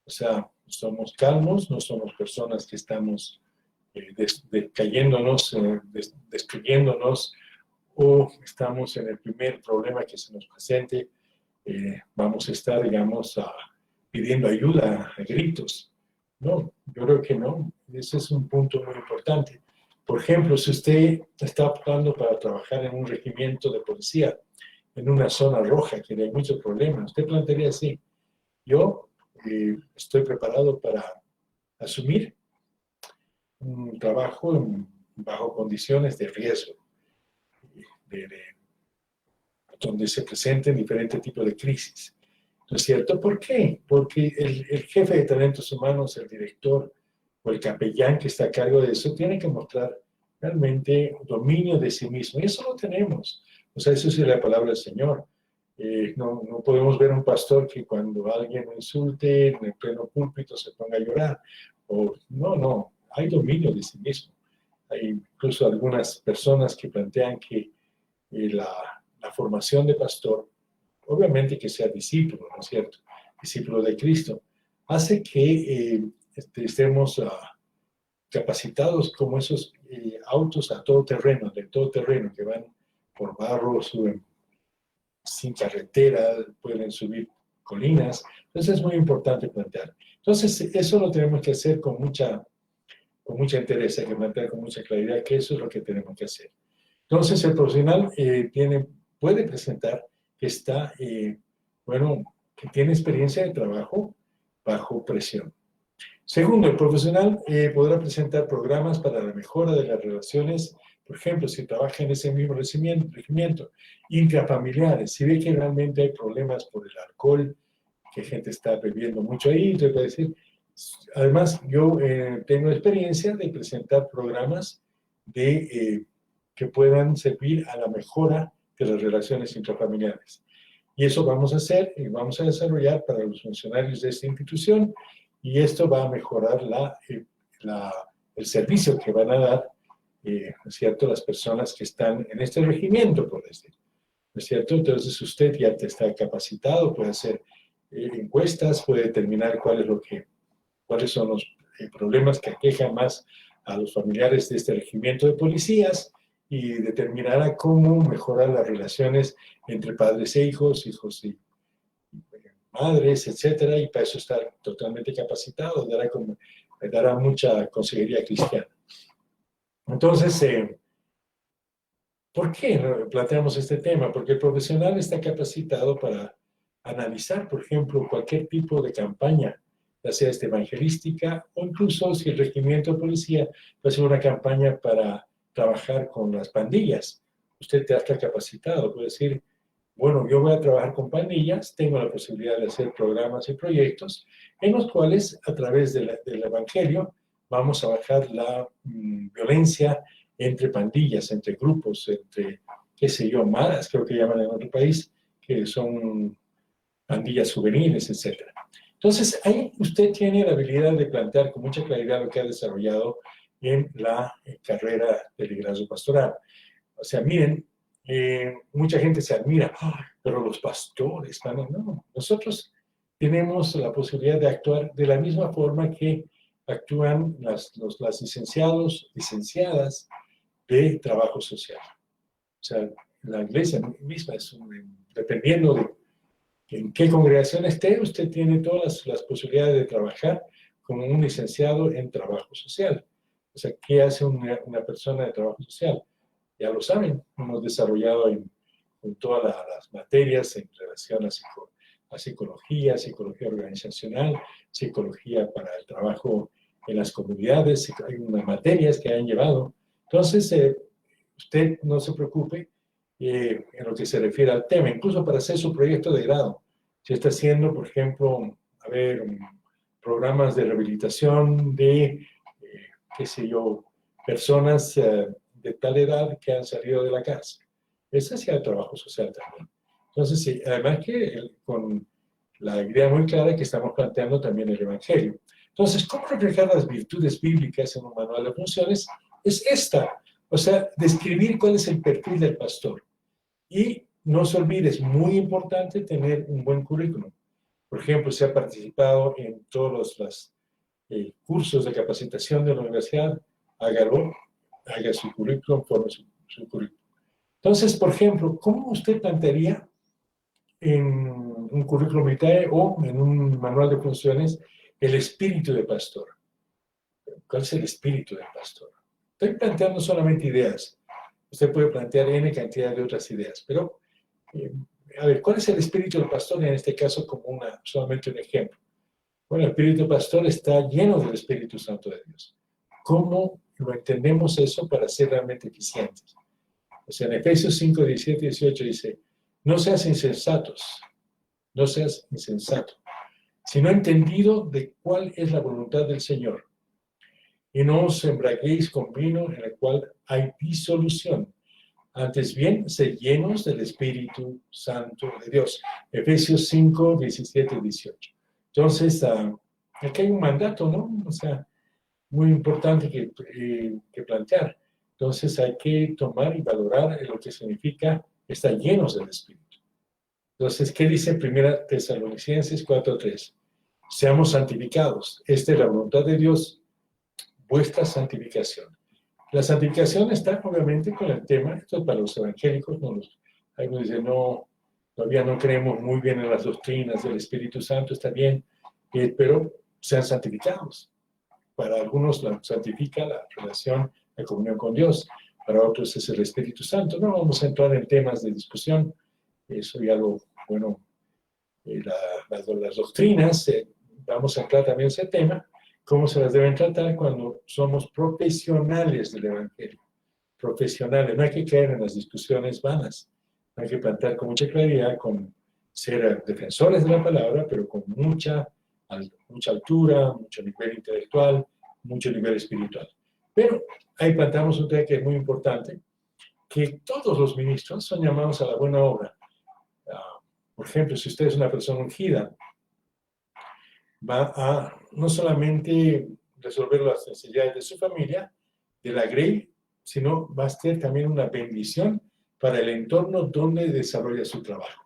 Speaker 1: O sea, somos calmos, no somos personas que estamos cayéndonos, destruyéndonos, o estamos en el primer problema que se nos presente, vamos a estar, digamos, pidiendo ayuda a gritos. No, yo creo que no. Ese es un punto muy importante. Por ejemplo, si usted está optando para trabajar en un regimiento de policía, en una zona roja, que hay muchos problemas, usted plantearía así, yo estoy preparado para asumir un trabajo bajo condiciones de riesgo, donde se presenten diferentes tipos de crisis. ¿No es cierto? ¿Por qué? Porque el jefe de talentos humanos, el director o el capellán que está a cargo de eso, tiene que mostrar realmente dominio de sí mismo. Y eso lo tenemos. O sea, eso es la palabra del Señor. No podemos ver un pastor que cuando alguien lo insulte en el pleno púlpito se ponga a llorar. No, hay dominio de sí mismo. Hay incluso algunas personas que plantean que la formación de pastor, obviamente que sea discípulo, ¿no es cierto? Discípulo de Cristo, hace que estemos capacitados como esos autos a todo terreno, de todo terreno, que van por barro, suben sin carretera, pueden subir colinas. Entonces es muy importante plantear. Entonces eso lo tenemos que hacer con mucha interés, hay que plantear con mucha claridad que eso es lo que tenemos que hacer. Entonces el profesional puede presentar que está, que tiene experiencia de trabajo bajo presión. Segundo, el profesional podrá presentar programas para la mejora de las relaciones, por ejemplo, si trabaja en ese mismo regimiento, intrafamiliares, si ve que realmente hay problemas por el alcohol, que gente está bebiendo mucho ahí, entonces puede decir, además yo tengo experiencia de presentar programas que puedan servir a la mejora de las relaciones intrafamiliares. Y eso vamos a hacer y vamos a desarrollar para los funcionarios de esta institución, y esto va a mejorar el servicio que van a dar, ¿no es cierto?, las personas que están en este regimiento, por decir, ¿no es cierto? Entonces usted ya está capacitado, puede hacer encuestas, puede determinar cuáles son los problemas que aquejan más a los familiares de este regimiento de policías, y determinará cómo mejorar las relaciones entre padres e hijos y madres, etcétera, y para eso está totalmente capacitado, dará mucha consejería cristiana. Entonces, ¿por qué planteamos este tema? Porque el profesional está capacitado para analizar, por ejemplo, cualquier tipo de campaña, ya sea evangelística, o incluso si el regimiento de policía va a hacer una campaña para trabajar con las pandillas. Usted ya está capacitado, puede decir, bueno, yo voy a trabajar con pandillas, tengo la posibilidad de hacer programas y proyectos en los cuales, a través del Evangelio, vamos a bajar la violencia entre pandillas, entre grupos, entre, qué sé yo, maras, creo que llaman en otro país, que son pandillas juveniles, etc. Entonces, ahí usted tiene la habilidad de plantear con mucha claridad lo que ha desarrollado en la carrera de liderazgo pastoral. O sea, miren, mucha gente se admira, pero los pastores, no, nosotros tenemos la posibilidad de actuar de la misma forma que actúan las licenciadas de trabajo social. O sea, la iglesia misma es dependiendo de en qué congregación esté, usted tiene todas las posibilidades de trabajar como un licenciado en trabajo social. O sea, ¿qué hace una persona de trabajo social? Ya lo saben, hemos desarrollado en todas las materias en relación a psicología organizacional, psicología para el trabajo en las comunidades, hay unas materias que han llevado. Entonces, usted no se preocupe en lo que se refiere al tema, incluso para hacer su proyecto de grado. Se está haciendo, por ejemplo, programas de rehabilitación de, qué sé yo, personas de tal edad que han salido de la cárcel. Ese es el trabajo social también. Entonces, sí, además que con la idea muy clara que estamos planteando también el Evangelio. Entonces, ¿cómo reflejar las virtudes bíblicas en un manual de funciones? Es esta, o sea, describir cuál es el perfil del pastor. Y no se olvide, es muy importante tener un buen currículum. Por ejemplo, si ha participado en todos los cursos de capacitación de la universidad, hágalo, haga su currículum, forme su currículum. Entonces, por ejemplo, ¿cómo usted plantearía en un currículum vitae o en un manual de funciones el espíritu de pastor? ¿Cuál es el espíritu del pastor? Estoy planteando solamente ideas. Usted puede plantear N cantidad de otras ideas, pero, a ver, ¿cuál es el espíritu del pastor en este caso como solamente un ejemplo? Bueno, el espíritu del pastor está lleno del Espíritu Santo de Dios. ¿Cómo lo entendemos eso para ser realmente eficientes? O sea, en Efesios 5, 17 y 18 dice, no seas insensato, sino entendido de cuál es la voluntad del Señor. Y no os embraguéis con vino en el cual hay disolución. Antes bien, sed llenos del Espíritu Santo de Dios. Efesios 5, 17 y 18. Entonces, aquí hay un mandato, ¿no? O sea, muy importante que plantear. Entonces, hay que tomar y valorar lo que significa estar llenos del Espíritu. Entonces, ¿qué dice 1 Tesalonicenses 4:3? Seamos santificados. Esta es la voluntad de Dios, vuestra santificación. La santificación está obviamente con el tema, esto es para los evangélicos, algunos dicen, no, todavía no creemos muy bien en las doctrinas del Espíritu Santo, está bien, pero sean santificados. Para algunos la santifica la relación, la comunión con Dios, para otros es el Espíritu Santo. No vamos a entrar en temas de discusión, eso ya las doctrinas, vamos a entrar también en ese tema, cómo se las deben tratar cuando somos profesionales del Evangelio. Profesionales, no hay que caer en las discusiones vanas, hay que plantear con mucha claridad, con ser defensores de la palabra, pero con mucha altura, mucho nivel intelectual, mucho nivel espiritual. Pero ahí planteamos un tema que es muy importante, que todos los ministros son llamados a la buena obra. Por ejemplo, si usted es una persona ungida, va a no solamente resolver las necesidades de su familia, de la grey, sino va a ser también una bendición para el entorno donde desarrolla su trabajo.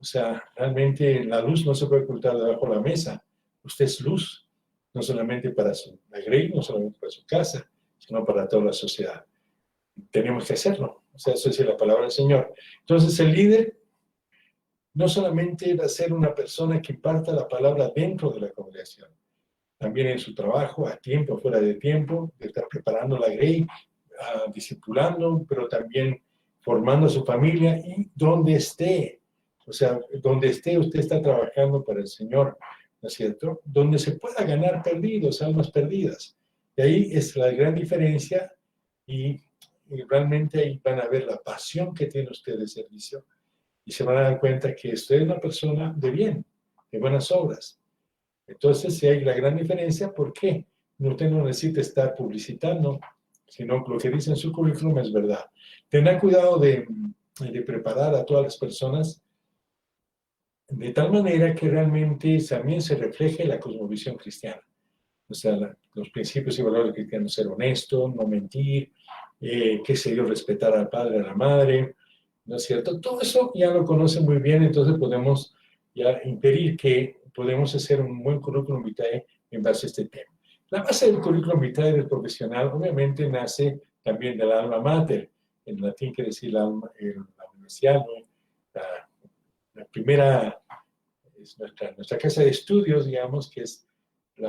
Speaker 1: O sea, realmente la luz no se puede ocultar debajo de la mesa. Usted es luz, no solamente para la grey, no solamente para su casa, sino para toda la sociedad. Tenemos que hacerlo. O sea, eso es la palabra del Señor. Entonces, el líder no solamente va a ser una persona que imparta la palabra dentro de la congregación, también en su trabajo, a tiempo, fuera de tiempo, de estar preparando la grey, discipulando, pero también formando a su familia y donde esté. O sea, donde esté, usted está trabajando para el Señor, ¿no es cierto? Donde se pueda ganar perdidos, almas perdidas. Y ahí es la gran diferencia y y realmente ahí van a ver la pasión que tiene usted de servicio y se van a dar cuenta que usted es una persona de bien, de buenas obras. Entonces, si hay la gran diferencia, ¿por qué? Usted no necesita estar publicitando, sino lo que dice en su currículum es verdad. Tenga cuidado de preparar a todas las personas de tal manera que realmente también se refleje la cosmovisión cristiana. O sea, los principios y valores cristianos, ser honesto, no mentir, qué sé yo, respetar al padre, a la madre, ¿no es cierto? Todo eso ya lo conocen muy bien, entonces podemos ya inferir que podemos hacer un buen currículum vitae en base a este tema. La base del currículum vitae del profesional obviamente nace también del alma mater, en latín quiere decir la universidad, ¿no? La primera es nuestra casa de estudios, digamos, que es el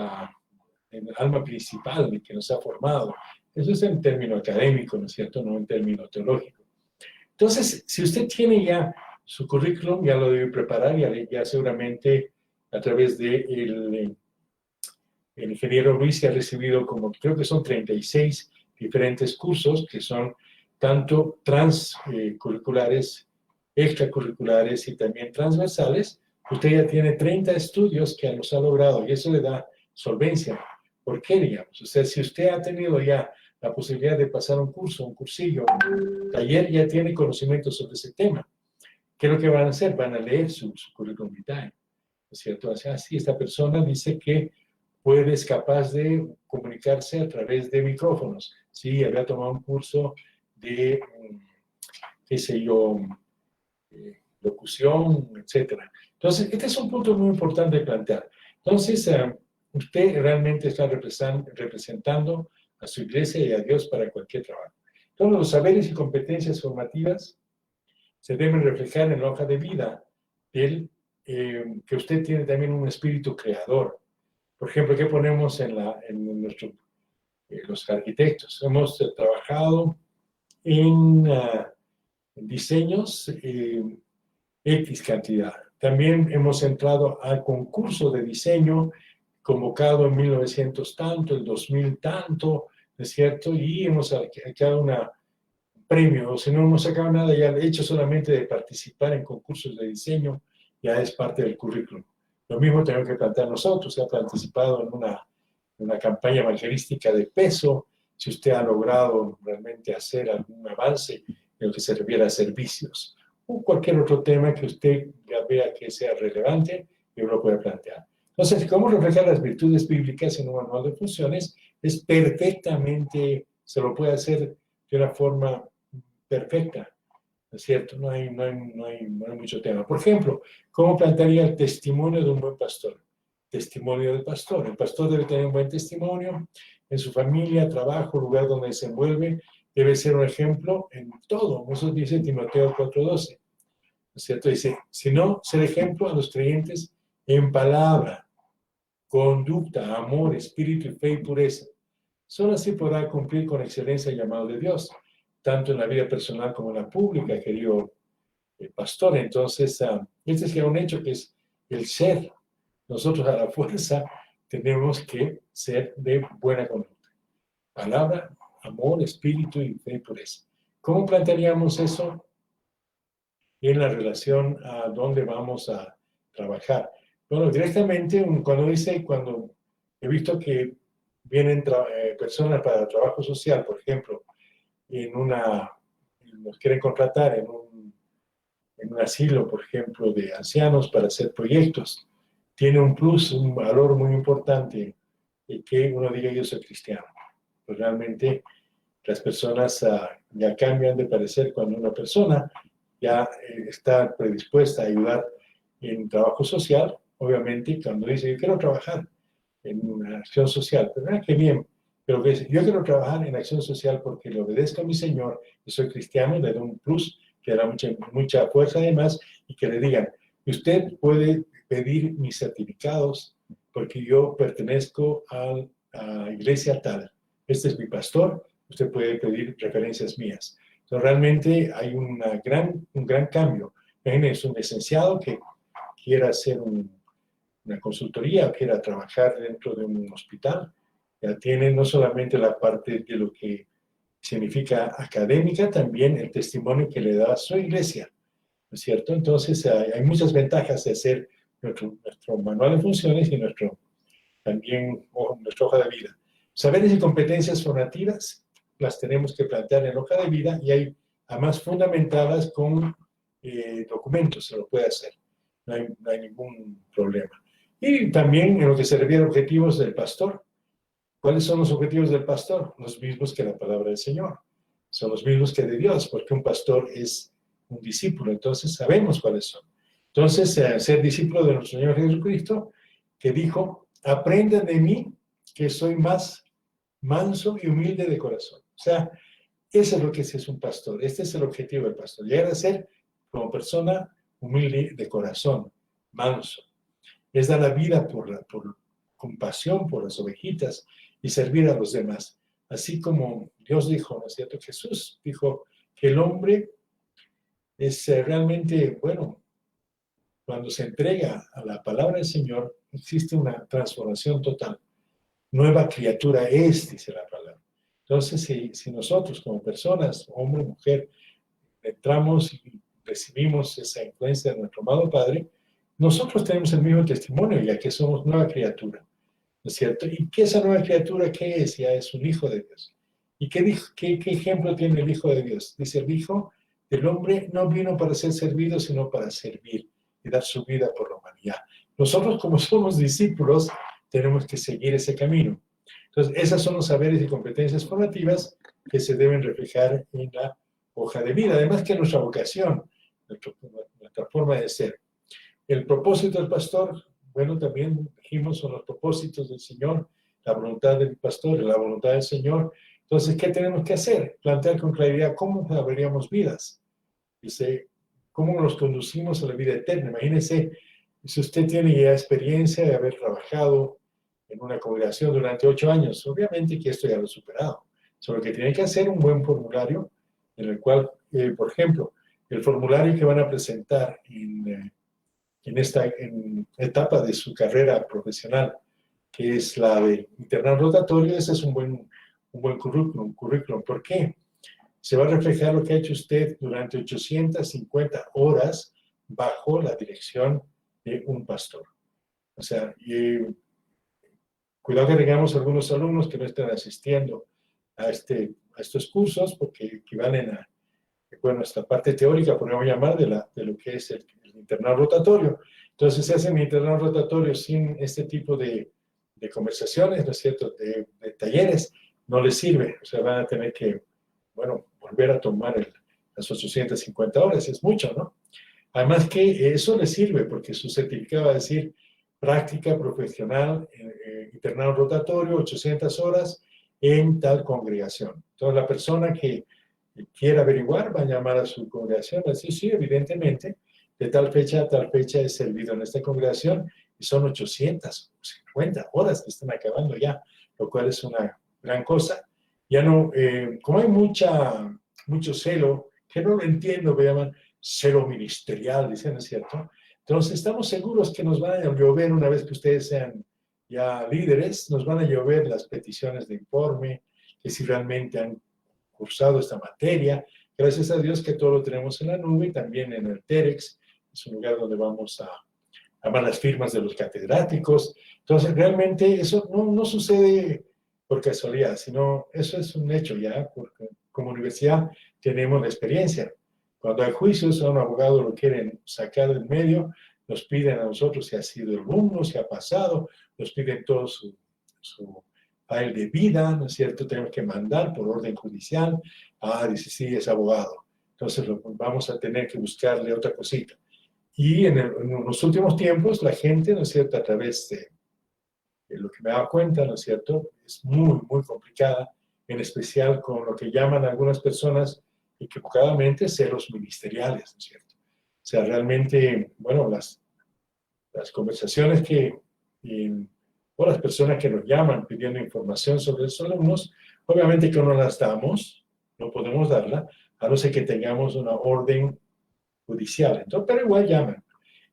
Speaker 1: alma principal de que nos ha formado. Eso es en término académico, ¿no es cierto? No en término teológico. Entonces, si usted tiene ya su currículum, ya lo debe preparar, ya seguramente a través de el ingeniero Luis se ha recibido como, creo que son 36 diferentes cursos que son tanto transcurriculares, extracurriculares y también transversales. Usted ya tiene 30 estudios que nos ha logrado y eso le da solvencia. ¿Por qué, digamos? O sea, si usted ha tenido ya la posibilidad de pasar un curso, un cursillo, un taller, ya tiene conocimiento sobre ese tema. ¿Qué es lo que van a hacer? Van a leer su currículum vitae, ¿no es cierto? O sea, sí, esta persona dice que es capaz de comunicarse a través de micrófonos. Sí, había tomado un curso de, qué sé yo, locución, etcétera. Entonces, este es un punto muy importante de plantear. Entonces, usted realmente está representando a su iglesia y a Dios para cualquier trabajo. Todos los saberes y competencias formativas se deben reflejar en la hoja de vida del que usted tiene también un espíritu creador. Por ejemplo, ¿qué ponemos en los arquitectos? Hemos trabajado en diseños X cantidad. También hemos entrado al concurso de diseño convocado en 1900 tanto, el 2000 tanto, ¿no es cierto? Y hemos sacado un premio, o si no hemos sacado nada, ya el hecho solamente de participar en concursos de diseño ya es parte del currículum. Lo mismo tenemos que plantear nosotros, se ha participado en una campaña evangelística de peso, si usted ha logrado realmente hacer algún avance en lo que se refiere a servicios, o cualquier otro tema que usted ya vea que sea relevante, yo lo puede plantear. Entonces, cómo reflejar las virtudes bíblicas en un manual de funciones es perfectamente, se lo puede hacer de una forma perfecta, ¿no es cierto? No hay mucho tema. Por ejemplo, ¿cómo plantearía el testimonio de un buen pastor? Testimonio del pastor. El pastor debe tener un buen testimonio en su familia, trabajo, lugar donde se envuelve. Debe ser un ejemplo en todo. Eso dice Timoteo 4:12. ¿No es cierto? Dice, sino ser ejemplo a los creyentes en palabra, conducta, amor, espíritu y fe y pureza. Solo así podrá cumplir con excelencia el llamado de Dios, tanto en la vida personal como en la pública, querido pastor. Entonces, este es un hecho que es el ser. Nosotros a la fuerza tenemos que ser de buena conducta. Palabra, amor, espíritu y fe y pureza. ¿Cómo plantearíamos eso en la relación a dónde vamos a trabajar? Bueno, directamente, cuando he visto que vienen personas para trabajo social, por ejemplo, nos quieren contratar en un asilo, por ejemplo, de ancianos para hacer proyectos, tiene un plus, un valor muy importante que uno diga yo soy cristiano. Pues realmente las personas ya cambian de parecer cuando una persona ya está predispuesta a ayudar en trabajo social, obviamente cuando dice yo quiero trabajar en una acción social, pero qué bien, pero que dice, yo quiero trabajar en acción social porque le obedezco a mi Señor, yo soy cristiano, le doy un plus, que le da mucha fuerza además, y que le digan, usted puede pedir mis certificados porque yo pertenezco a iglesia tal, este es mi pastor, usted puede pedir referencias mías. Entonces, realmente hay un gran cambio. Es un licenciado que quiera hacer una consultoría o quiera trabajar dentro de un hospital, ya tiene no solamente la parte de lo que significa académica, también el testimonio que le da a su iglesia, ¿no es cierto? Entonces, hay muchas ventajas de hacer nuestro manual de funciones y también nuestra hoja de vida. Saberes y competencias formativas las tenemos que plantear en la hoja de vida y hay además fundamentadas con documentos, se lo puede hacer. No hay ningún problema. Y también en lo que se refiere a objetivos del pastor. ¿Cuáles son los objetivos del pastor? Los mismos que la palabra del Señor. Son los mismos que de Dios, porque un pastor es un discípulo, entonces sabemos cuáles son. Entonces, ser discípulo de nuestro Señor Jesucristo, que dijo, aprendan de mí, que soy más manso y humilde de corazón. O sea, eso es lo que es un pastor. Este es el objetivo del pastor. Llegar a ser como persona humilde de corazón, manso. Es dar la vida por compasión por las ovejitas y servir a los demás. Así como Dios dijo, ¿no es cierto? Jesús dijo que el hombre es realmente, bueno, cuando se entrega a la palabra del Señor, existe una transformación total. Nueva criatura es, dice la palabra. Entonces, si nosotros como personas, hombre, mujer, entramos y recibimos esa influencia de nuestro amado Padre, nosotros tenemos el mismo testimonio, ya que somos nueva criatura, ¿no es cierto? ¿Y qué esa nueva criatura qué es? Ya es un hijo de Dios. ¿Y qué ejemplo tiene el Hijo de Dios? Dice, el Hijo del Hombre no vino para ser servido, sino para servir y dar su vida por la humanidad. Nosotros, como somos discípulos, tenemos que seguir ese camino. Entonces, esas son los saberes y competencias formativas que se deben reflejar en la hoja de vida. Además que nuestra vocación, nuestra forma de ser. El propósito del pastor, bueno, también dijimos, son los propósitos del Señor, la voluntad del pastor, la voluntad del Señor. Entonces, ¿qué tenemos que hacer? Plantear con claridad cómo habríamos vidas. Dice, cómo nos conducimos a la vida eterna. Imagínense, si usted tiene ya experiencia de haber trabajado en una congregación durante 8 años, obviamente que esto ya lo he superado. Solo que tiene que hacer un buen formulario en el cual, por ejemplo, el formulario que van a presentar en esta etapa de su carrera profesional, que es la de internado rotatorio, ese es un buen currículum. ¿Por qué? Se va a reflejar lo que ha hecho usted durante 850 horas bajo la dirección de un pastor. O sea, cuidado que tengamos algunos alumnos que no estén asistiendo a estos cursos porque equivalen a, bueno, esta parte teórica, podríamos llamar, de lo que es el internado rotatorio. Entonces, se hace un internado rotatorio sin este tipo de conversaciones, ¿no es cierto?, de talleres, no les sirve. O sea, van a tener que, bueno, volver a tomar las 850 horas, es mucho, ¿no? Además que eso les sirve porque su certificado va a decir práctica profesional, internado rotatorio, 800 horas en tal congregación. Entonces, la persona que quiera averiguar va a llamar a su congregación, va a decir, sí, evidentemente, de tal fecha a tal fecha he servido en esta congregación y son 850 horas que están acabando ya, lo cual es una gran cosa. Ya no, como hay mucho celo, que no lo entiendo, me llaman celo ministerial, dicen, ¿no es cierto? Entonces, estamos seguros que nos van a llover una vez que ustedes sean ya líderes, nos van a llover las peticiones de informe, que si realmente han cursado esta materia. Gracias a Dios que todo lo tenemos en la nube y también en el TEDx, es un lugar donde vamos a armar las firmas de los catedráticos. Entonces, realmente eso no sucede por casualidad, sino eso es un hecho ya, porque como universidad tenemos la experiencia. Cuando hay juicios, a un abogado lo quieren sacar del medio, nos piden a nosotros si ha sido alumno, si ha pasado, nos piden todo su file de vida, ¿no es cierto? Tenemos que mandar por orden judicial. Dice, sí, es abogado. Entonces vamos a tener que buscarle otra cosita. Y en los últimos tiempos, la gente, ¿no es cierto?, a través de lo que me he dado cuenta, ¿no es cierto?, es muy, muy complicada, en especial con lo que llaman algunas personas equivocadamente celos ministeriales, ¿no es cierto? O sea, realmente, bueno, las conversaciones o las personas que nos llaman pidiendo información sobre los alumnos, obviamente que no las damos, no podemos darla, a no ser que tengamos una orden judicial. Entonces, pero igual llaman.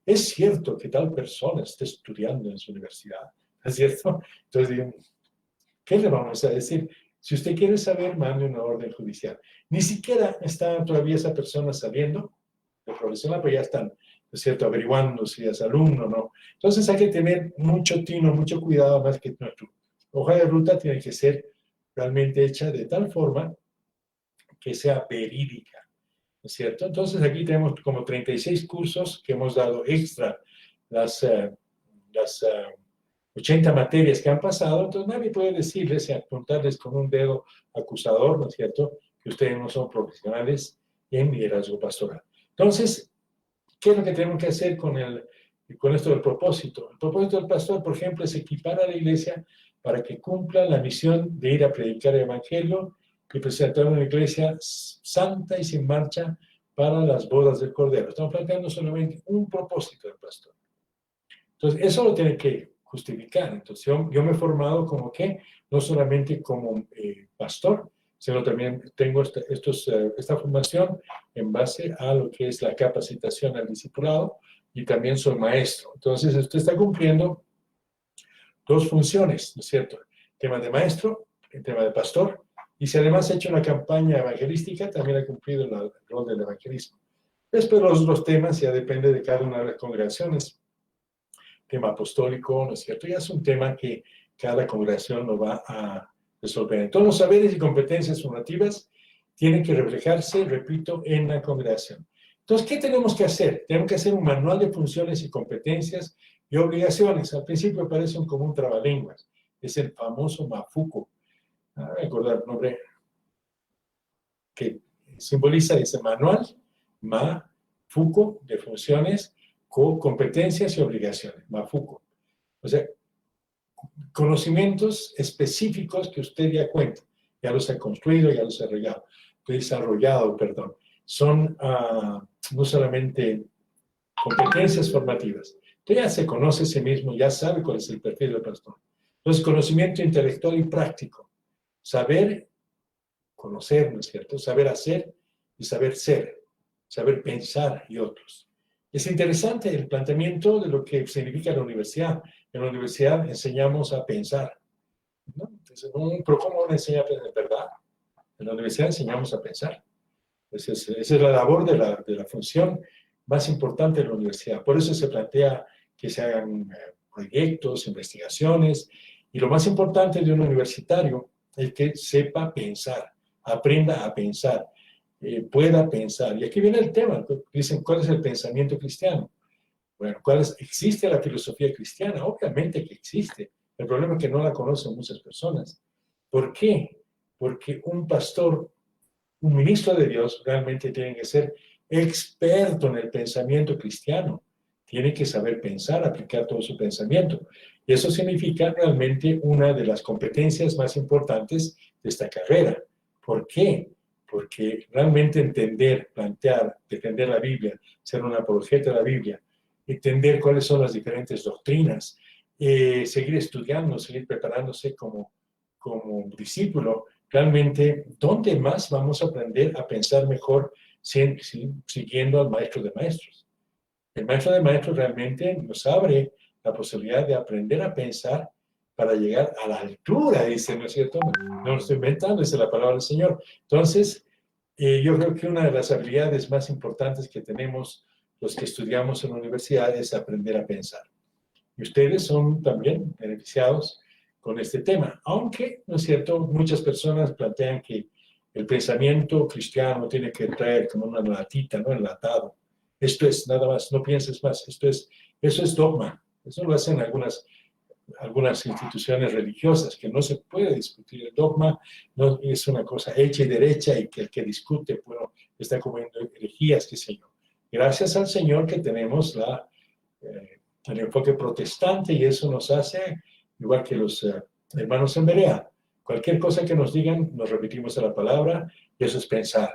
Speaker 1: Es cierto que tal persona está estudiando en su universidad, ¿es cierto? Entonces, ¿qué le vamos a decir? Si usted quiere saber, mande una orden judicial. Ni siquiera está todavía esa persona sabiendo de profesional, pero ya están, ¿no es cierto?, averiguando si es alumno o no. Entonces hay que tener mucho tino, mucho cuidado, más que nuestra hoja de ruta tiene que ser realmente hecha de tal forma que sea verídica, ¿no es cierto? Entonces aquí tenemos como 36 cursos que hemos dado extra, las 80 materias que han pasado, entonces nadie puede decirles y apuntarles con un dedo acusador, ¿no es cierto?, que ustedes no son profesionales en liderazgo pastoral. Entonces, ¿qué es lo que tenemos que hacer con esto del propósito? El propósito del pastor, por ejemplo, es equipar a la iglesia para que cumpla la misión de ir a predicar el evangelio y presentar una iglesia santa y sin mancha para las bodas del Cordero. Estamos planteando solamente un propósito del pastor. Entonces, eso lo tiene que justificar. Entonces, yo me he formado como que, no solamente como pastor, sino también tengo esta formación en base a lo que es la capacitación al discipulado y también soy maestro. Entonces, usted está cumpliendo dos funciones, ¿no es cierto? El tema de maestro, el tema de pastor, y si además ha hecho una campaña evangelística, también ha cumplido el rol del evangelismo. Después los temas ya depende de cada una de las congregaciones. Tema apostólico, ¿no es cierto? Ya es un tema que cada congregación lo va a resolver. Todos los saberes y competencias formativas tienen que reflejarse, repito, en la congregación. Entonces, ¿qué tenemos que hacer? Tenemos que hacer un manual de funciones y competencias y obligaciones. Al principio parece como un trabalenguas. Es el famoso MAFUCO. Recordar el nombre que simboliza ese manual, MAFUCO, de funciones, competencias y obligaciones, MAFUCO. O sea, conocimientos específicos que usted ya cuenta, ya los ha construido, ya los ha desarrollado, perdón. Son no solamente competencias formativas. Usted ya se conoce a sí mismo, ya sabe cuál es el perfil del pastor. Entonces, conocimiento intelectual y práctico. Saber conocer, ¿no es cierto? Saber hacer y saber ser. Saber pensar y otros. Es interesante el planteamiento de lo que significa la universidad. En la universidad enseñamos a pensar, ¿no? Entonces, pero ¿cómo uno enseña a pensar? ¿Verdad? En la universidad enseñamos a pensar. Esa es la labor de la función más importante de la universidad. Por eso se plantea que se hagan proyectos, investigaciones, y lo más importante de un universitario es que sepa pensar, aprenda a pensar, pueda pensar. Y aquí viene el tema, dicen, ¿cuál es el pensamiento cristiano? Bueno, ¿existe la filosofía cristiana? Obviamente que existe. El problema es que no la conocen muchas personas. ¿Por qué? Porque un pastor, un ministro de Dios, realmente tiene que ser experto en el pensamiento cristiano. Tiene que saber pensar, aplicar todo su pensamiento. Y eso significa realmente una de las competencias más importantes de esta carrera. ¿Por qué? Porque realmente entender, plantear, defender la Biblia, ser un apologeta de la Biblia, entender cuáles son las diferentes doctrinas, seguir estudiando, seguir preparándose como discípulo, realmente, ¿dónde más vamos a aprender a pensar mejor siguiendo al maestro de maestros? El maestro de maestros realmente nos abre la posibilidad de aprender a pensar para llegar a la altura, dice, ¿no es cierto? No lo estoy inventando, es la palabra del Señor. Entonces, yo creo que una de las habilidades más importantes que tenemos los que estudiamos en la universidad es aprender a pensar. Y ustedes son también beneficiados con este tema. Aunque, ¿no es cierto?, muchas personas plantean que el pensamiento cristiano tiene que traer como una latita, ¿no?, enlatado. Esto es nada más, no pienses más. Eso es dogma. Eso lo hacen algunas instituciones religiosas, que no se puede discutir. El dogma no es una cosa hecha y derecha y que el que discute, bueno, está comiendo herejías, qué sé yo. Gracias al Señor que tenemos el enfoque protestante, y eso nos hace, igual que los hermanos en Berea, cualquier cosa que nos digan, nos repetimos a la palabra, y eso es pensar,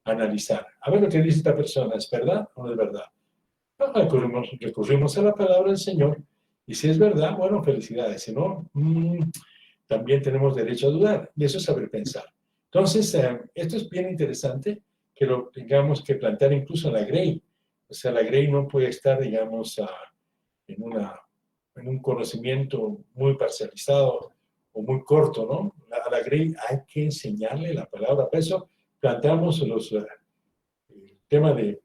Speaker 1: analizar. A ver lo que dice esta persona, ¿es verdad o no es verdad? No, recurrimos a la palabra del Señor, y si es verdad, bueno, felicidades. Si no, también tenemos derecho a dudar, y eso es saber pensar. Entonces, esto es bien interesante, que lo tengamos que plantear incluso en la Grey. O sea, la Grey no puede estar, digamos, en un conocimiento muy parcializado o muy corto, ¿no? a la Grey hay que enseñarle la palabra. Por eso planteamos el tema de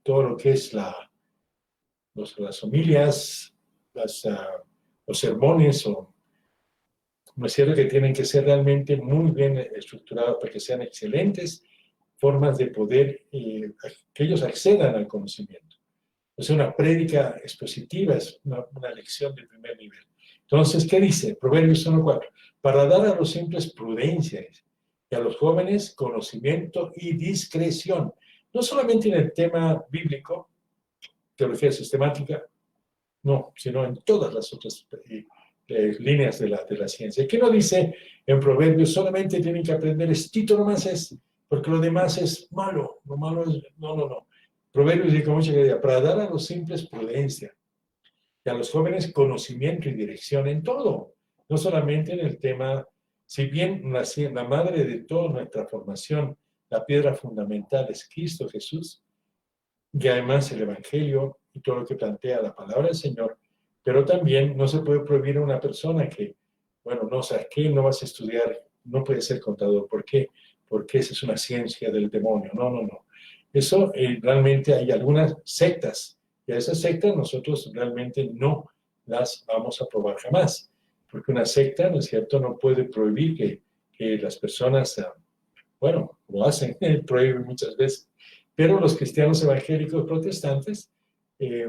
Speaker 1: todo lo que es las homilias, los sermones, ¿no es cierto?, que tienen que ser realmente muy bien estructurados para que sean excelentes formas de poder que ellos accedan al conocimiento. O sea, una prédica expositiva es una lección de primer nivel. Entonces, ¿qué dice? Proverbios 1:4. Para dar a los simples prudencia y a los jóvenes conocimiento y discreción. No solamente en el tema bíblico, teología sistemática, no, sino en todas las otras líneas de la ciencia. ¿Qué no dice en Proverbios? Solamente tienen que aprender estito nomás es, porque lo demás es malo. Lo malo es, no. Proverbios dice mucho que para dar a los simples prudencia y a los jóvenes conocimiento y dirección en todo. No solamente en el tema, si bien la madre de toda nuestra formación, la piedra fundamental es Cristo Jesús, y además el Evangelio y todo lo que plantea la palabra del Señor, pero también no se puede prohibir a una persona que, bueno, no, o sea, que no vas a estudiar, no puede ser contador. ¿Por qué? Porque esa es una ciencia del demonio. No. Eso realmente hay algunas sectas, y a esas sectas nosotros realmente no las vamos a probar jamás, porque una secta, ¿no es cierto?, no puede prohibir que las personas, bueno, lo hacen, prohíben muchas veces, pero los cristianos evangélicos protestantes,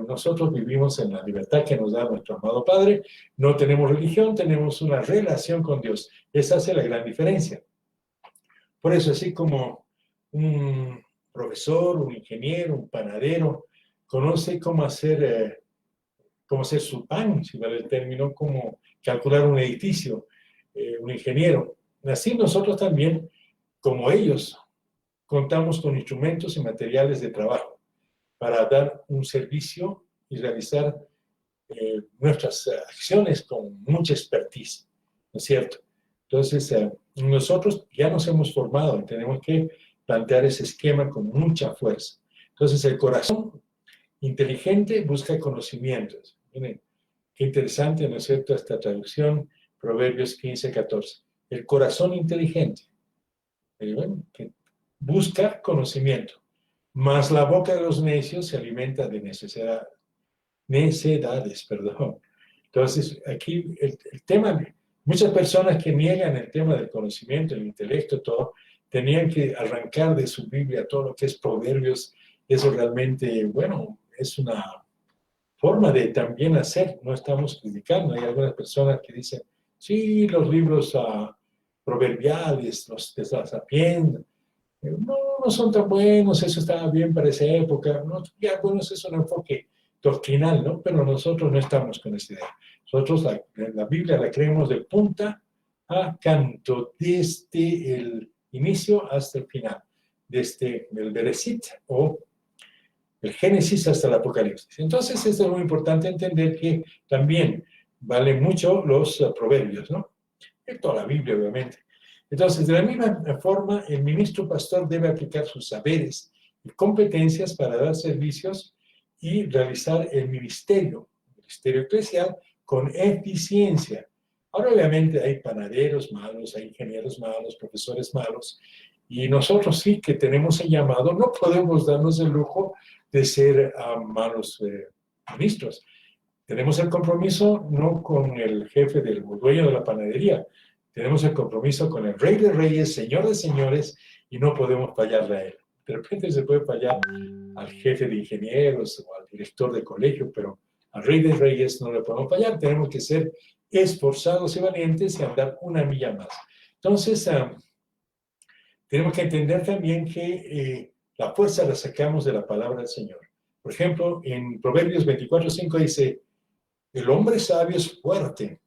Speaker 1: nosotros vivimos en la libertad que nos da nuestro amado Padre, no tenemos religión, tenemos una relación con Dios. Esa hace la gran diferencia. Por eso, así como un profesor, un ingeniero, un panadero, conoce cómo hacer su pan, si vale el término, cómo calcular un edificio, un ingeniero. Así nosotros también, como ellos, contamos con instrumentos y materiales de trabajo para dar un servicio y realizar nuestras acciones con mucha expertise, ¿no es cierto? Entonces, nosotros ya nos hemos formado y tenemos que plantear ese esquema con mucha fuerza. Entonces, el corazón inteligente busca conocimientos. Miren, qué interesante, ¿no es cierto?, esta traducción, Proverbios 15:14. El corazón inteligente, que busca conocimiento, mas la boca de los necios se alimenta de necedades. Entonces, aquí el tema, muchas personas que niegan el tema del conocimiento, el intelecto, todo, tenían que arrancar de su Biblia todo lo que es Proverbios. Eso realmente, bueno, es una forma de también hacer, no estamos criticando. Hay algunas personas que dicen, sí, los libros proverbiales, los de la Sapiens, no son tan buenos, eso estaba bien para esa época. No, ya, bueno, eso es un enfoque doctrinal, ¿no? Pero nosotros no estamos con esa idea. Nosotros la Biblia la creemos de punta a canto, desde el inicio hasta el final, desde el Bereshit o el Génesis hasta el Apocalipsis. Entonces, es muy importante entender que también valen mucho los proverbios, ¿no? Y toda la Biblia, obviamente. Entonces, de la misma forma, el ministro pastor debe aplicar sus saberes y competencias para dar servicios y realizar el ministerio eclesial con eficiencia. Ahora, obviamente, hay panaderos malos, hay ingenieros malos, profesores malos, y nosotros sí que tenemos el llamado, no podemos darnos el lujo de ser malos ministros. Tenemos el compromiso no con el jefe del dueño de la panadería, tenemos el compromiso con el Rey de Reyes, Señor de Señores, y no podemos fallarle a él. De repente se puede fallar al jefe de ingenieros o al director de colegio, pero al Rey de Reyes no le podemos fallar. Tenemos que ser esforzados y valientes y andar una milla más. Entonces, tenemos que entender también que la fuerza la sacamos de la palabra del Señor. Por ejemplo, en Proverbios 24:5 dice, el hombre sabio es fuerte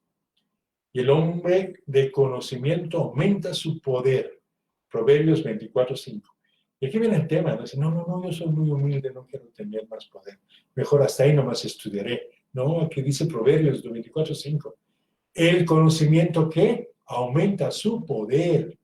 Speaker 1: y el hombre de conocimiento aumenta su poder. Proverbios 24:5. Y aquí viene el tema, ¿no? Dice, no, yo soy muy humilde, no quiero tener más poder. Mejor hasta ahí nomás estudiaré. No, aquí dice Proverbios 24:5. El conocimiento que aumenta su poder.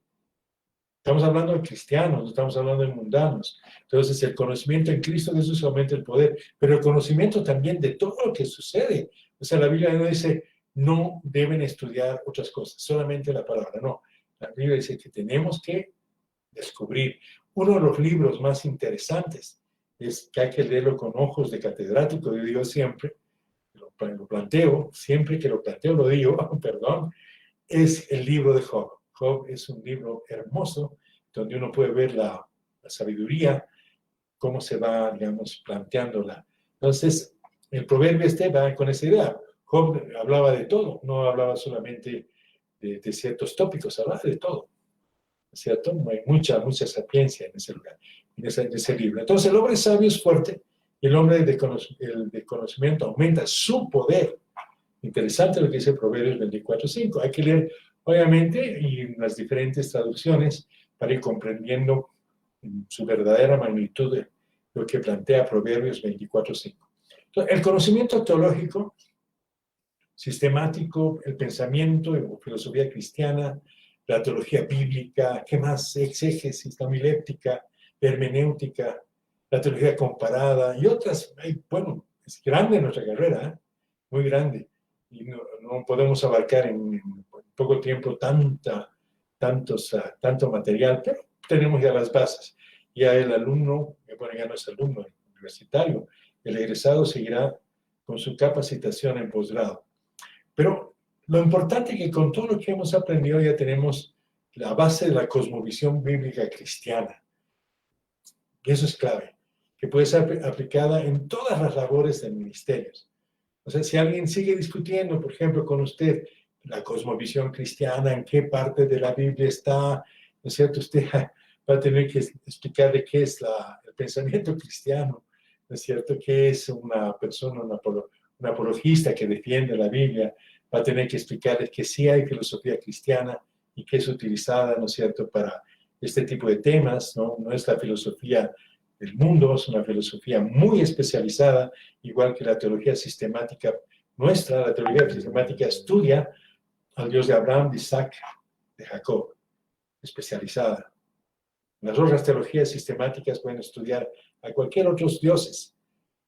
Speaker 1: Estamos hablando de cristianos, no estamos hablando de mundanos. Entonces, el conocimiento en Cristo Jesús aumenta el poder, pero el conocimiento también de todo lo que sucede. O sea, la Biblia no dice, no deben estudiar otras cosas, solamente la palabra, no. La Biblia dice que tenemos que descubrir. Uno de los libros más interesantes es que hay que leerlo con ojos de catedrático, yo digo siempre, lo planteo, siempre que lo planteo lo digo, perdón, es el libro de Job. Job es un libro hermoso donde uno puede ver la sabiduría, cómo se va, digamos, planteándola. Entonces, el proverbio va con esa idea. Job hablaba de todo, no hablaba solamente de ciertos tópicos, hablaba de todo, ¿cierto? Hay mucha sapiencia en ese lugar, en ese libro. Entonces, el hombre sabio es fuerte y el hombre de conocimiento aumenta su poder. Interesante lo que dice Proverbios 24:5. Hay que leer, obviamente, y en las diferentes traducciones para ir comprendiendo su verdadera magnitud de lo que plantea Proverbios 24:5. El conocimiento teológico, sistemático, el pensamiento o filosofía cristiana, la teología bíblica, ¿qué más? Exégesis, la homiléptica, la hermenéutica, la teología comparada y otras. Bueno, es grande nuestra carrera, ¿eh? Muy grande. Y no podemos abarcar en poco tiempo tanto material, pero tenemos ya las bases. Ya el alumno, bueno, ya no es alumno universitario, el egresado seguirá con su capacitación en posgrado. Pero lo importante es que con todo lo que hemos aprendido ya tenemos la base de la cosmovisión bíblica cristiana. Y eso es clave, que puede ser aplicada en todas las labores de ministerios. O sea, si alguien sigue discutiendo, por ejemplo, con usted, la cosmovisión cristiana, en qué parte de la Biblia está, ¿no es cierto? Usted va a tener que explicarle qué es el pensamiento cristiano, ¿no es cierto? ¿Qué es una persona, un apologista que defiende la Biblia? Va a tener que explicarles que sí hay filosofía cristiana y que es utilizada, ¿no es cierto?, para este tipo de temas, ¿no? No es la filosofía del mundo, es una filosofía muy especializada, igual que la teología sistemática nuestra. La teología sistemática estudia al Dios de Abraham, de Isaac, de Jacob, especializada. Las otras teologías sistemáticas pueden estudiar a cualquier otros dioses,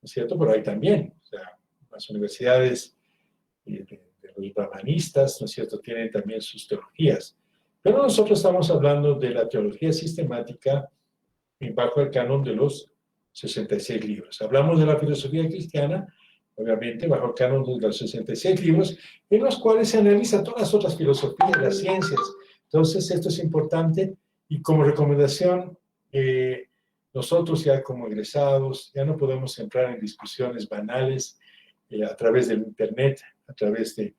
Speaker 1: ¿no es cierto? Pero hay también, o sea, las universidades de los brahmanistas, ¿no es cierto?, tienen también sus teologías. Pero nosotros estamos hablando de la teología sistemática bajo el canon de los 66 libros. Hablamos de la filosofía cristiana, obviamente, bajo el canon de los 66 libros, en los cuales se analiza todas las otras filosofías, las ciencias. Entonces, esto es importante y como recomendación, nosotros ya como egresados ya no podemos entrar en discusiones banales a través del internet, a través de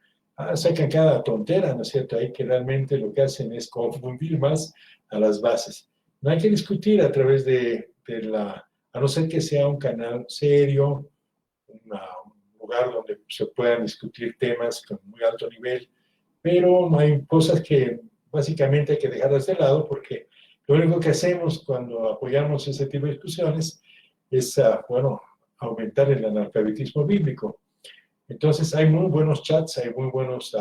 Speaker 1: sacan cada tontera, ¿no es cierto? Ahí que realmente lo que hacen es confundir más a las bases. No hay que discutir a través a no ser que sea un canal serio, un lugar donde se puedan discutir temas con muy alto nivel, pero no hay cosas que básicamente hay que dejarlas de lado porque lo único que hacemos cuando apoyamos ese tipo de discusiones es, bueno, aumentar el analfabetismo bíblico. Entonces hay muy buenos chats, hay muy buenos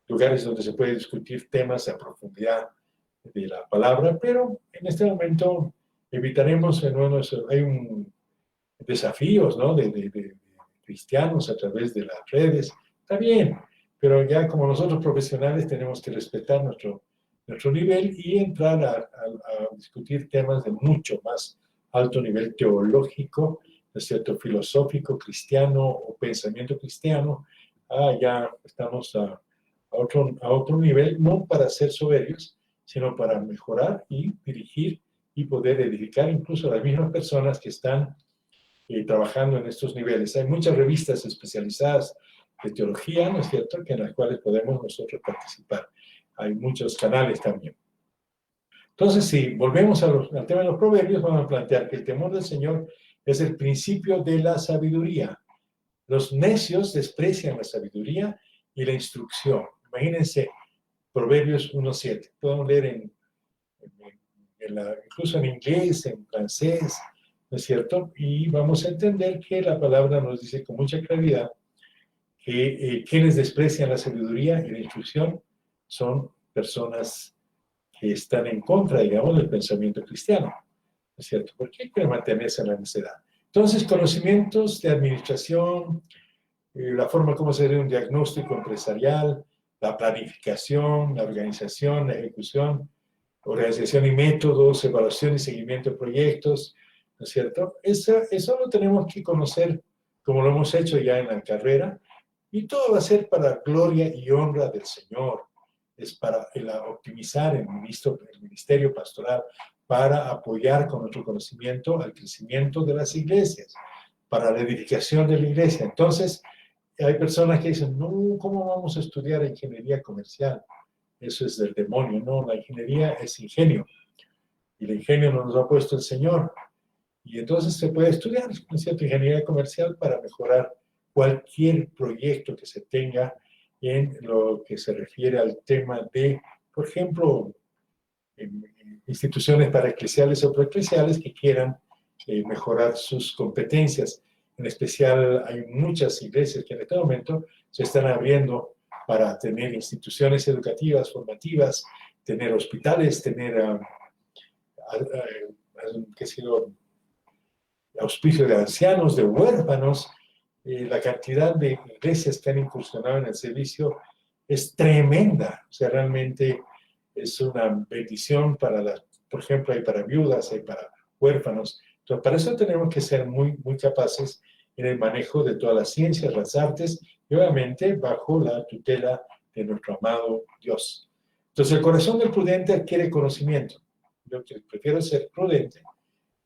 Speaker 1: lugares donde se puede discutir temas a profundidad de la palabra, pero en este momento evitaremos, hay desafíos, ¿no?, de cristianos a través de las redes, está bien, pero ya como nosotros profesionales tenemos que respetar nuestro nivel y entrar a discutir temas de mucho más alto nivel teológico, ¿no es cierto?, filosófico, cristiano o pensamiento cristiano. Ya estamos a otro nivel, no para ser soberbios, sino para mejorar y dirigir y poder edificar incluso a las mismas personas que están trabajando en estos niveles. Hay muchas revistas especializadas de teología, ¿no es cierto?, en las cuales podemos nosotros participar. Hay muchos canales también. Entonces, si volvemos al tema de los proverbios, vamos a plantear que el temor del Señor es el principio de la sabiduría. Los necios desprecian la sabiduría y la instrucción. Imagínense Proverbios 1:7. Podemos leer incluso en inglés, en francés, ¿no es cierto? Y vamos a entender que la palabra nos dice con mucha claridad que quienes desprecian la sabiduría y la instrucción son personas que están en contra, digamos, del pensamiento cristiano, ¿no es cierto? ¿Por qué quieren mantenerse en la necedad? Entonces, conocimientos de administración, la forma como se hace un diagnóstico empresarial, la planificación, la organización, la ejecución, organización y métodos, evaluación y seguimiento de proyectos, ¿no es cierto? Eso lo tenemos que conocer como lo hemos hecho ya en la carrera, y todo va a ser para gloria y honra del Señor. Es para optimizar el ministerio pastoral, para apoyar con nuestro conocimiento al crecimiento de las iglesias, para la edificación de la iglesia. Entonces, hay personas que dicen, no, ¿cómo vamos a estudiar ingeniería comercial? Eso es del demonio. No, la ingeniería es ingenio. Y el ingenio nos lo ha puesto el Señor. Y entonces se puede estudiar, ¿no es cierto?, ingeniería comercial para mejorar cualquier proyecto que se tenga en lo que se refiere al tema de, por ejemplo, instituciones paraeclesiales o proeclesiales que quieran mejorar sus competencias. En especial, hay muchas iglesias que en este momento se están abriendo para tener instituciones educativas, formativas, tener hospitales, tener, qué sé yo, auspicio de ancianos, de huérfanos. La cantidad de iglesias que han incursionado en el servicio es tremenda. O sea, realmente es una bendición para por ejemplo, hay para viudas, hay para huérfanos. Entonces, para eso tenemos que ser muy, muy capaces en el manejo de todas las ciencias, las artes, y obviamente bajo la tutela de nuestro amado Dios. Entonces, el corazón del prudente adquiere conocimiento. Yo prefiero ser prudente.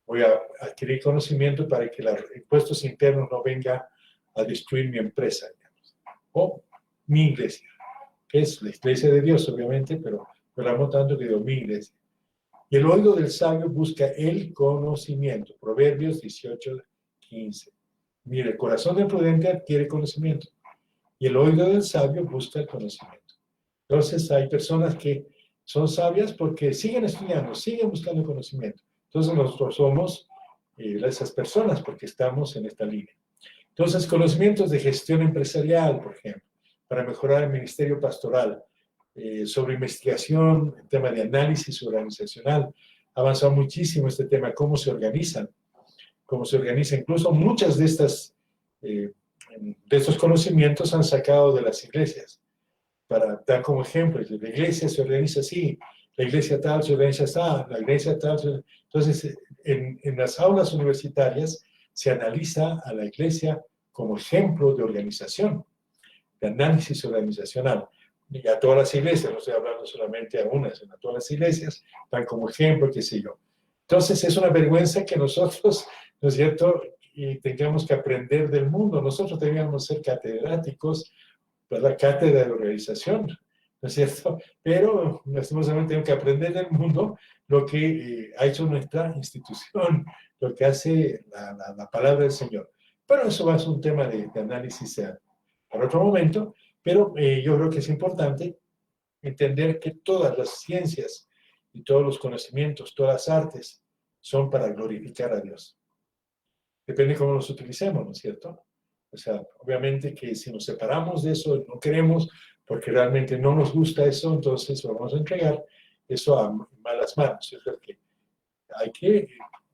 Speaker 1: Voy a adquirir conocimiento para que los impuestos internos no vengan a destruir mi empresa, digamos, o mi iglesia, que es la iglesia de Dios, obviamente, pero hablamos tanto que digo mi iglesia. Y el oído del sabio busca el conocimiento. Proverbios 18:15. Mire, el corazón del prudente adquiere conocimiento y el oído del sabio busca el conocimiento. Entonces, hay personas que son sabias porque siguen estudiando, siguen buscando conocimiento. Entonces, nosotros somos esas personas porque estamos en esta línea. Entonces, conocimientos de gestión empresarial, por ejemplo, para mejorar el ministerio pastoral, sobre investigación, el tema de análisis organizacional. Ha avanzado muchísimo este tema, cómo se organiza. Incluso muchas de estos conocimientos han sacado de las iglesias. Para dar como ejemplo, la iglesia se organiza así, la iglesia tal se organiza así, la iglesia tal. Entonces, en las aulas universitarias se analiza a la iglesia como ejemplo de organización, de análisis organizacional. Y a todas las iglesias, no estoy hablando solamente a unas, sino a todas las iglesias, dan como ejemplo, qué sé yo. Entonces, es una vergüenza que nosotros, ¿no es cierto?, y tengamos que aprender del mundo. Nosotros debíamos ser catedráticos, ¿verdad?, cátedra de organización, ¿no es cierto? Pero, lastimosamente, tenemos que aprender del mundo lo que ha hecho nuestra institución, lo que hace la palabra del Señor. Pero eso va a ser un tema de análisis para otro momento, pero yo creo que es importante entender que todas las ciencias y todos los conocimientos, todas las artes, son para glorificar a Dios. Depende de cómo los utilicemos, ¿no es cierto? O sea, obviamente que si nos separamos de eso, no queremos, porque realmente no nos gusta eso, entonces vamos a entregar eso a malas manos. Es decir, que hay que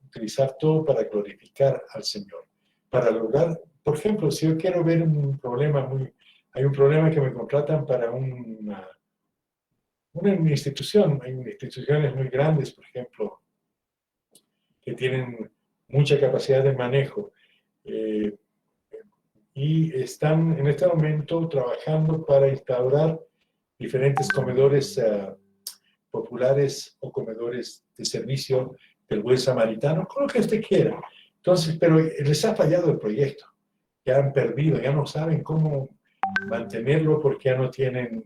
Speaker 1: utilizar todo para glorificar al Señor. Para lograr, por ejemplo, si yo quiero ver un problema hay un problema que me contratan para una institución, hay instituciones muy grandes, por ejemplo, que tienen mucha capacidad de manejo, y están en este momento trabajando para instaurar diferentes comedores populares o comedores de servicio del buen samaritano, con lo que usted quiera. Entonces, pero les ha fallado el proyecto, ya han perdido, ya no saben cómo mantenerlo porque ya no tienen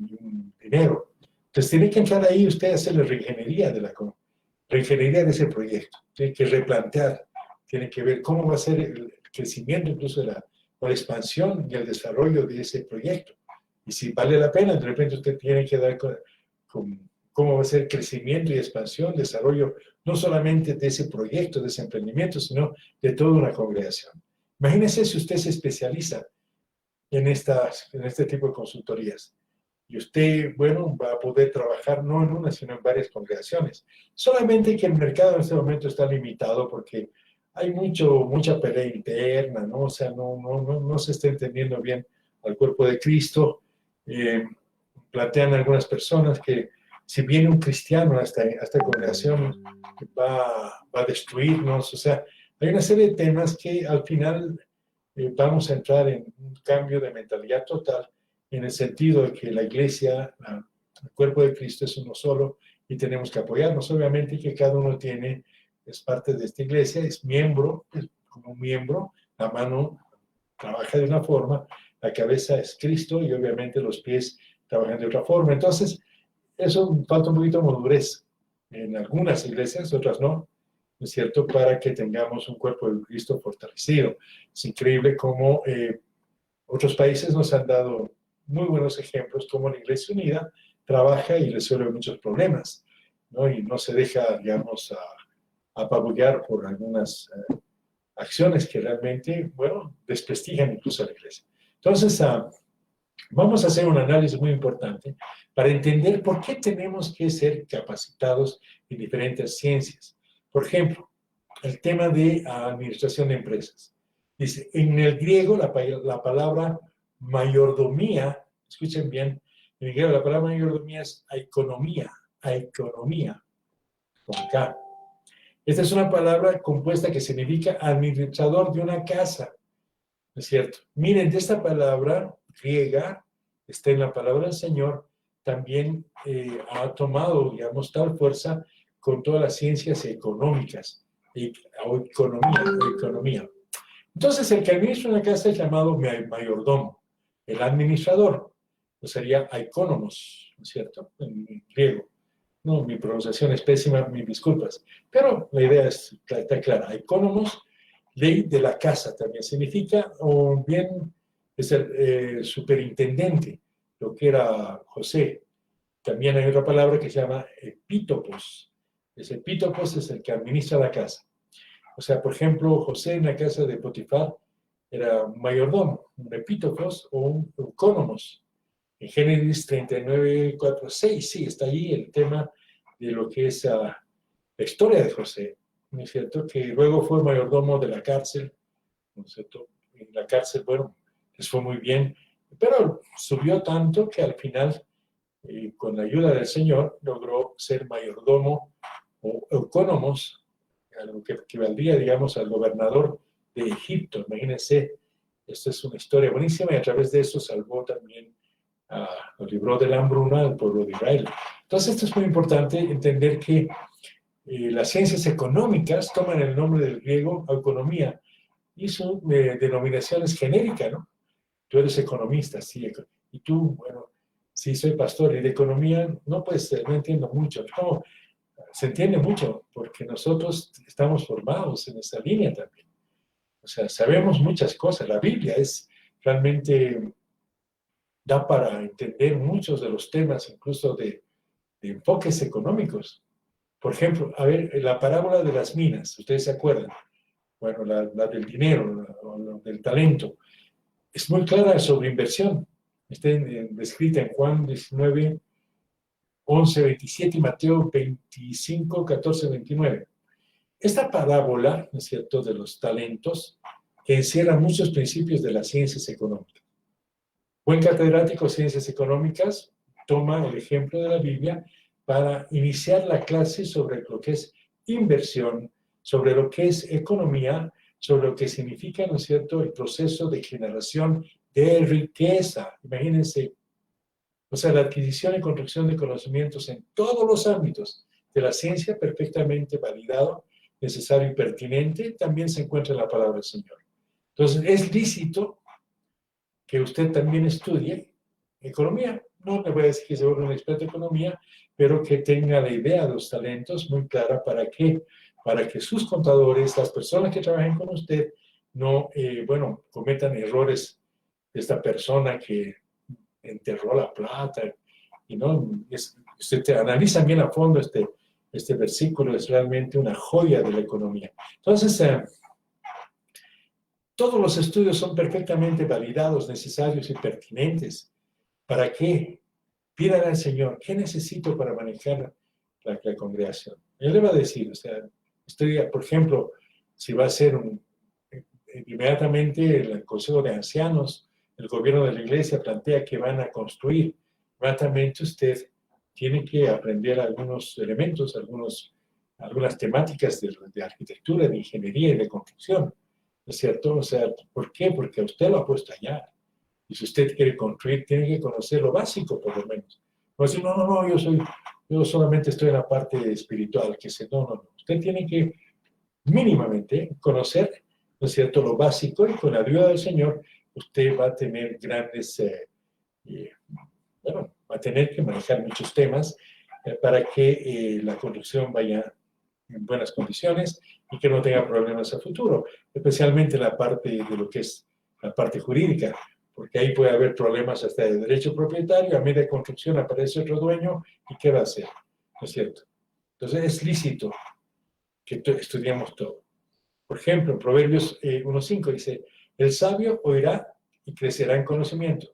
Speaker 1: dinero. Entonces, tiene que entrar ahí usted a hacer la reingeniería de ese proyecto. Tiene que replantear, tiene que ver cómo va a ser el crecimiento incluso o la expansión y el desarrollo de ese proyecto. Y si vale la pena, de repente usted tiene que dar con cómo va a ser el crecimiento y expansión, desarrollo, no solamente de ese proyecto, de ese emprendimiento, sino de toda una congregación. Imagínese si usted se especializa en este tipo de consultorías. Y usted, bueno, va a poder trabajar no en una, sino en varias congregaciones. Solamente que el mercado en este momento está limitado porque hay mucha pelea interna, ¿no? O sea, no se está entendiendo bien al cuerpo de Cristo. Plantean algunas personas que si viene un cristiano a esta congregación va a destruirnos. O sea, hay una serie de temas que al final vamos a entrar en un cambio de mentalidad total, en el sentido de que la iglesia, el cuerpo de Cristo es uno solo y tenemos que apoyarnos. Obviamente que cada uno es parte de esta iglesia, es miembro, como un miembro, la mano trabaja de una forma, la cabeza es Cristo y obviamente los pies trabajan de otra forma. Entonces, eso falta un poquito de madurez en algunas iglesias, otras no, ¿no es cierto?, para que tengamos un cuerpo de Cristo fortalecido. Es increíble cómo otros países nos han dado muy buenos ejemplos, cómo la Iglesia Unida trabaja y resuelve muchos problemas, ¿no? Y no se deja, digamos, apabullar por algunas acciones que realmente, bueno, desprestigian incluso a la Iglesia. Entonces, vamos a hacer un análisis muy importante para entender por qué tenemos que ser capacitados en diferentes ciencias. Por ejemplo, el tema de administración de empresas. Dice, en el griego la palabra mayordomía, escuchen bien, en el griego la palabra mayordomía es economía, con K. Esta es una palabra compuesta que significa administrador de una casa, ¿no es cierto? Miren, de esta palabra griega, está en la palabra del Señor, también ha tomado, digamos, tal fuerza con todas las ciencias económicas, o economía. Entonces, el que administra una casa es llamado mayordomo. El administrador, pues sería economos, ¿no es cierto?, en griego. No, mi pronunciación es pésima, mis disculpas. Pero la idea está clara. Economos, ley de la casa también significa, o bien es el superintendente, lo que era José. También hay otra palabra que se llama epítopos. Ese epítopos es el que administra la casa. O sea, por ejemplo, José en la casa de Potifar era un mayordomo, un epítopos o un economos. En Génesis 39, 4, 6, sí, está allí el tema de lo que es la historia de José, ¿no es cierto? Que luego fue mayordomo de la cárcel, ¿no es cierto? En la cárcel, bueno, les fue muy bien, pero subió tanto que al final, con la ayuda del Señor, logró ser mayordomo o economos, a lo que equivaldría, digamos, al gobernador de Egipto. Imagínense, esto es una historia buenísima y a través de eso salvó también, lo libró de la hambruna al pueblo de Israel. Entonces, esto es muy importante entender que las ciencias económicas toman el nombre del griego economía y su denominación es genérica, ¿no? Tú eres economista, sí, y tú, bueno, sí, soy pastor y de economía, no, pues no entiendo mucho. No, se entiende mucho porque nosotros estamos formados en esa línea también. O sea, sabemos muchas cosas. La Biblia es realmente, da para entender muchos de los temas, incluso de enfoques económicos. Por ejemplo, a ver, la parábola de las minas, ¿ustedes se acuerdan? Bueno, la del dinero, la del talento, es muy clara sobre inversión. Está descrita en Juan 19, 11, 27 y Mateo 25, 14, 29. Esta parábola, ¿no es cierto?, de los talentos, encierra muchos principios de las ciencias económicas. Buen catedrático de ciencias económicas toma el ejemplo de la Biblia para iniciar la clase sobre lo que es inversión, sobre lo que es economía, sobre lo que significa, ¿no es cierto?, el proceso de generación de riqueza. Imagínense, o sea, la adquisición y construcción de conocimientos en todos los ámbitos de la ciencia perfectamente validado, necesario y pertinente, también se encuentra en la palabra del Señor. Entonces, es lícito que usted también estudie economía. No le voy a decir que se vuelva un experto en economía, pero que tenga la idea de los talentos muy clara para que sus contadores, las personas que trabajen con usted, no, cometan errores de esta persona que enterró la plata. Y no, usted analiza bien a fondo este versículo, es realmente una joya de la economía. Entonces, todos los estudios son perfectamente validados, necesarios y pertinentes. ¿Para qué? Pidan al Señor, ¿qué necesito para manejar la congregación? Él le va a decir, o sea, estudia, por ejemplo, si va a ser inmediatamente el consejo de ancianos, el gobierno de la iglesia plantea que van a construir, inmediatamente usted tiene que aprender algunos elementos, algunas temáticas de arquitectura, de ingeniería y de construcción, ¿no es cierto? O sea, ¿por qué? Porque usted lo ha puesto allá. Y si usted quiere construir, tiene que conocer lo básico, por lo menos. No decir, no, yo solamente estoy en la parte espiritual, que se, no. Usted tiene que mínimamente conocer, ¿no es cierto?, lo básico, y con la ayuda del Señor, usted va a tener grandes, bueno, va a tener que manejar muchos temas para que la construcción vaya en buenas condiciones y que no tenga problemas a futuro, especialmente la parte de lo que es la parte jurídica, porque ahí puede haber problemas hasta de derecho propietario, a media construcción aparece otro dueño, ¿y qué va a hacer? ¿No es cierto? Entonces es lícito que estudiemos todo. Por ejemplo, en Proverbios 1.5 dice, el sabio oirá y crecerá en conocimiento.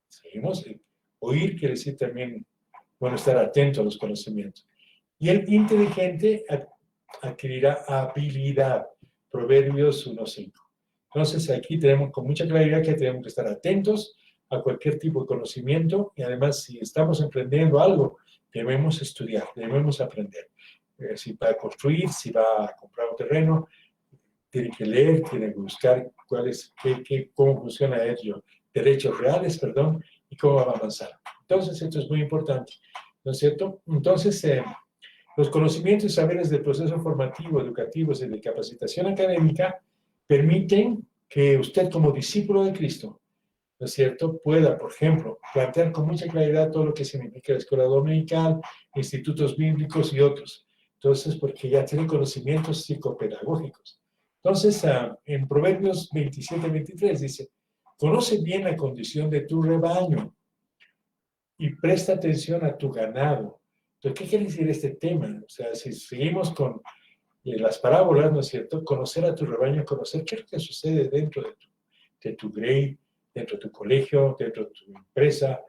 Speaker 1: Seguimos, oír quiere decir también, bueno, estar atento a los conocimientos. Y el inteligente adquirirá habilidad. Proverbios 1.5. Entonces, aquí tenemos con mucha claridad que tenemos que estar atentos a cualquier tipo de conocimiento y además, si estamos emprendiendo algo, debemos estudiar, debemos aprender. Si va a construir, si va a comprar un terreno, tiene que leer, tiene que buscar cómo funciona ello, derechos reales, perdón, y cómo va a avanzar. Entonces, esto es muy importante, ¿no es cierto? Entonces, los conocimientos y saberes del proceso formativo, educativo y de capacitación académica permiten que usted como discípulo de Cristo, ¿no es cierto?, pueda, por ejemplo, plantear con mucha claridad todo lo que significa la escuela dominical, institutos bíblicos y otros. Entonces, porque ya tiene conocimientos psicopedagógicos. Entonces, en Proverbios 27-23 dice, conoce bien la condición de tu rebaño y presta atención a tu ganado. Entonces, ¿qué quiere decir este tema? O sea, si seguimos con las parábolas, ¿no es cierto? Conocer a tu rebaño, conocer qué es lo que sucede dentro de tu grey, dentro de tu colegio, dentro de tu empresa,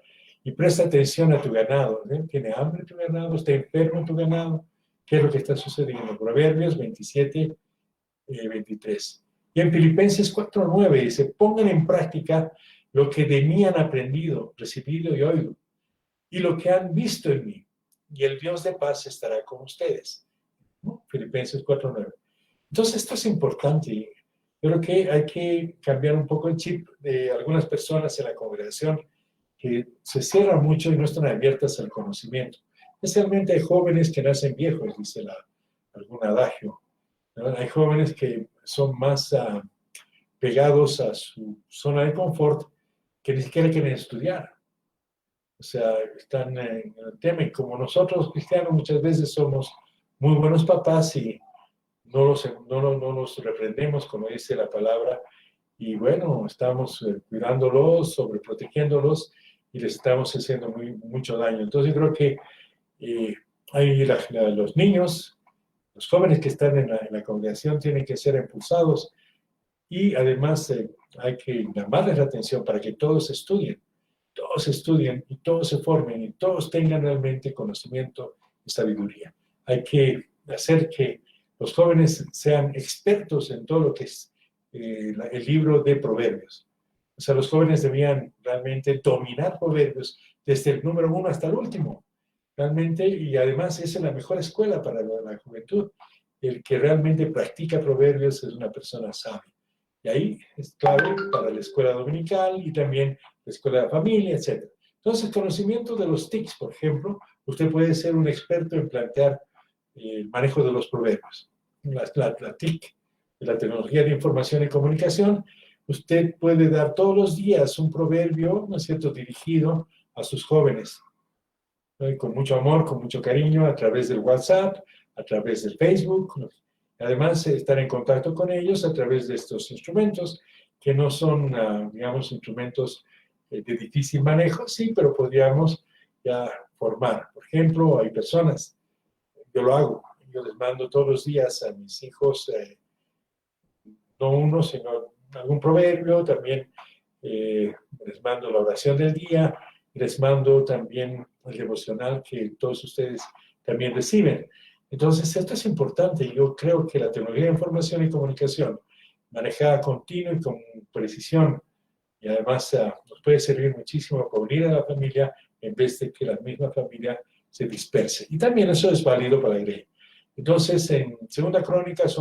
Speaker 1: y presta atención a tu ganado. ¿Eh? ¿Tiene hambre tu ganado? ¿Está enfermo tu ganado? ¿Qué es lo que está sucediendo? Proverbios 27-23. Y en Filipenses 4:9 dice, pongan en práctica lo que de mí han aprendido, recibido y oído, y lo que han visto en mí, y el Dios de paz estará con ustedes. ¿No? Filipenses 4:9. Entonces, esto es importante. Yo creo que hay que cambiar un poco el chip de algunas personas en la congregación que se cierran mucho y no están abiertas al conocimiento. Especialmente hay jóvenes que nacen viejos, dice algún adagio. ¿No? Hay jóvenes que son más pegados a su zona de confort que ni siquiera quieren estudiar. O sea, están en el tema, y como nosotros cristianos muchas veces somos muy buenos papás y no los reprendemos, como dice la palabra, y bueno, estamos cuidándolos, sobreprotegiéndolos, y les estamos haciendo mucho daño. Entonces yo creo que hay los niños, los jóvenes que están en la congregación tienen que ser impulsados, y además hay que llamarles la atención para que todos estudien y todos se formen y todos tengan realmente conocimiento y sabiduría. Hay que hacer que los jóvenes sean expertos en todo lo que es el libro de Proverbios. O sea, los jóvenes debían realmente dominar Proverbios desde el número 1 hasta el último. Realmente, y además esa es la mejor escuela para la juventud. El que realmente practica Proverbios es una persona sabia. Y ahí es clave para la escuela dominical y también la escuela de familia, etc. Entonces, conocimiento de los TICs, por ejemplo, usted puede ser un experto en plantear el manejo de los proverbios. La TIC, la tecnología de información y comunicación, usted puede dar todos los días un proverbio, ¿no es cierto?, dirigido a sus jóvenes, ¿no? Con mucho amor, con mucho cariño, a través del WhatsApp, a través del Facebook. Además, estar en contacto con ellos a través de estos instrumentos, que no son, digamos, instrumentos de difícil manejo, sí, pero podríamos ya formar. Por ejemplo, hay personas, yo lo hago, yo les mando todos los días a mis hijos, no uno, sino algún proverbio, también les mando la oración del día, les mando también el devocional que todos ustedes también reciben. Entonces, esto es importante. Yo creo que la tecnología de información y comunicación, manejada continuo y con precisión Y además nos puede servir muchísimo para unir a la familia en vez de que la misma familia se disperse. Y también eso es válido para la Grey. Entonces, en Segunda Crónicas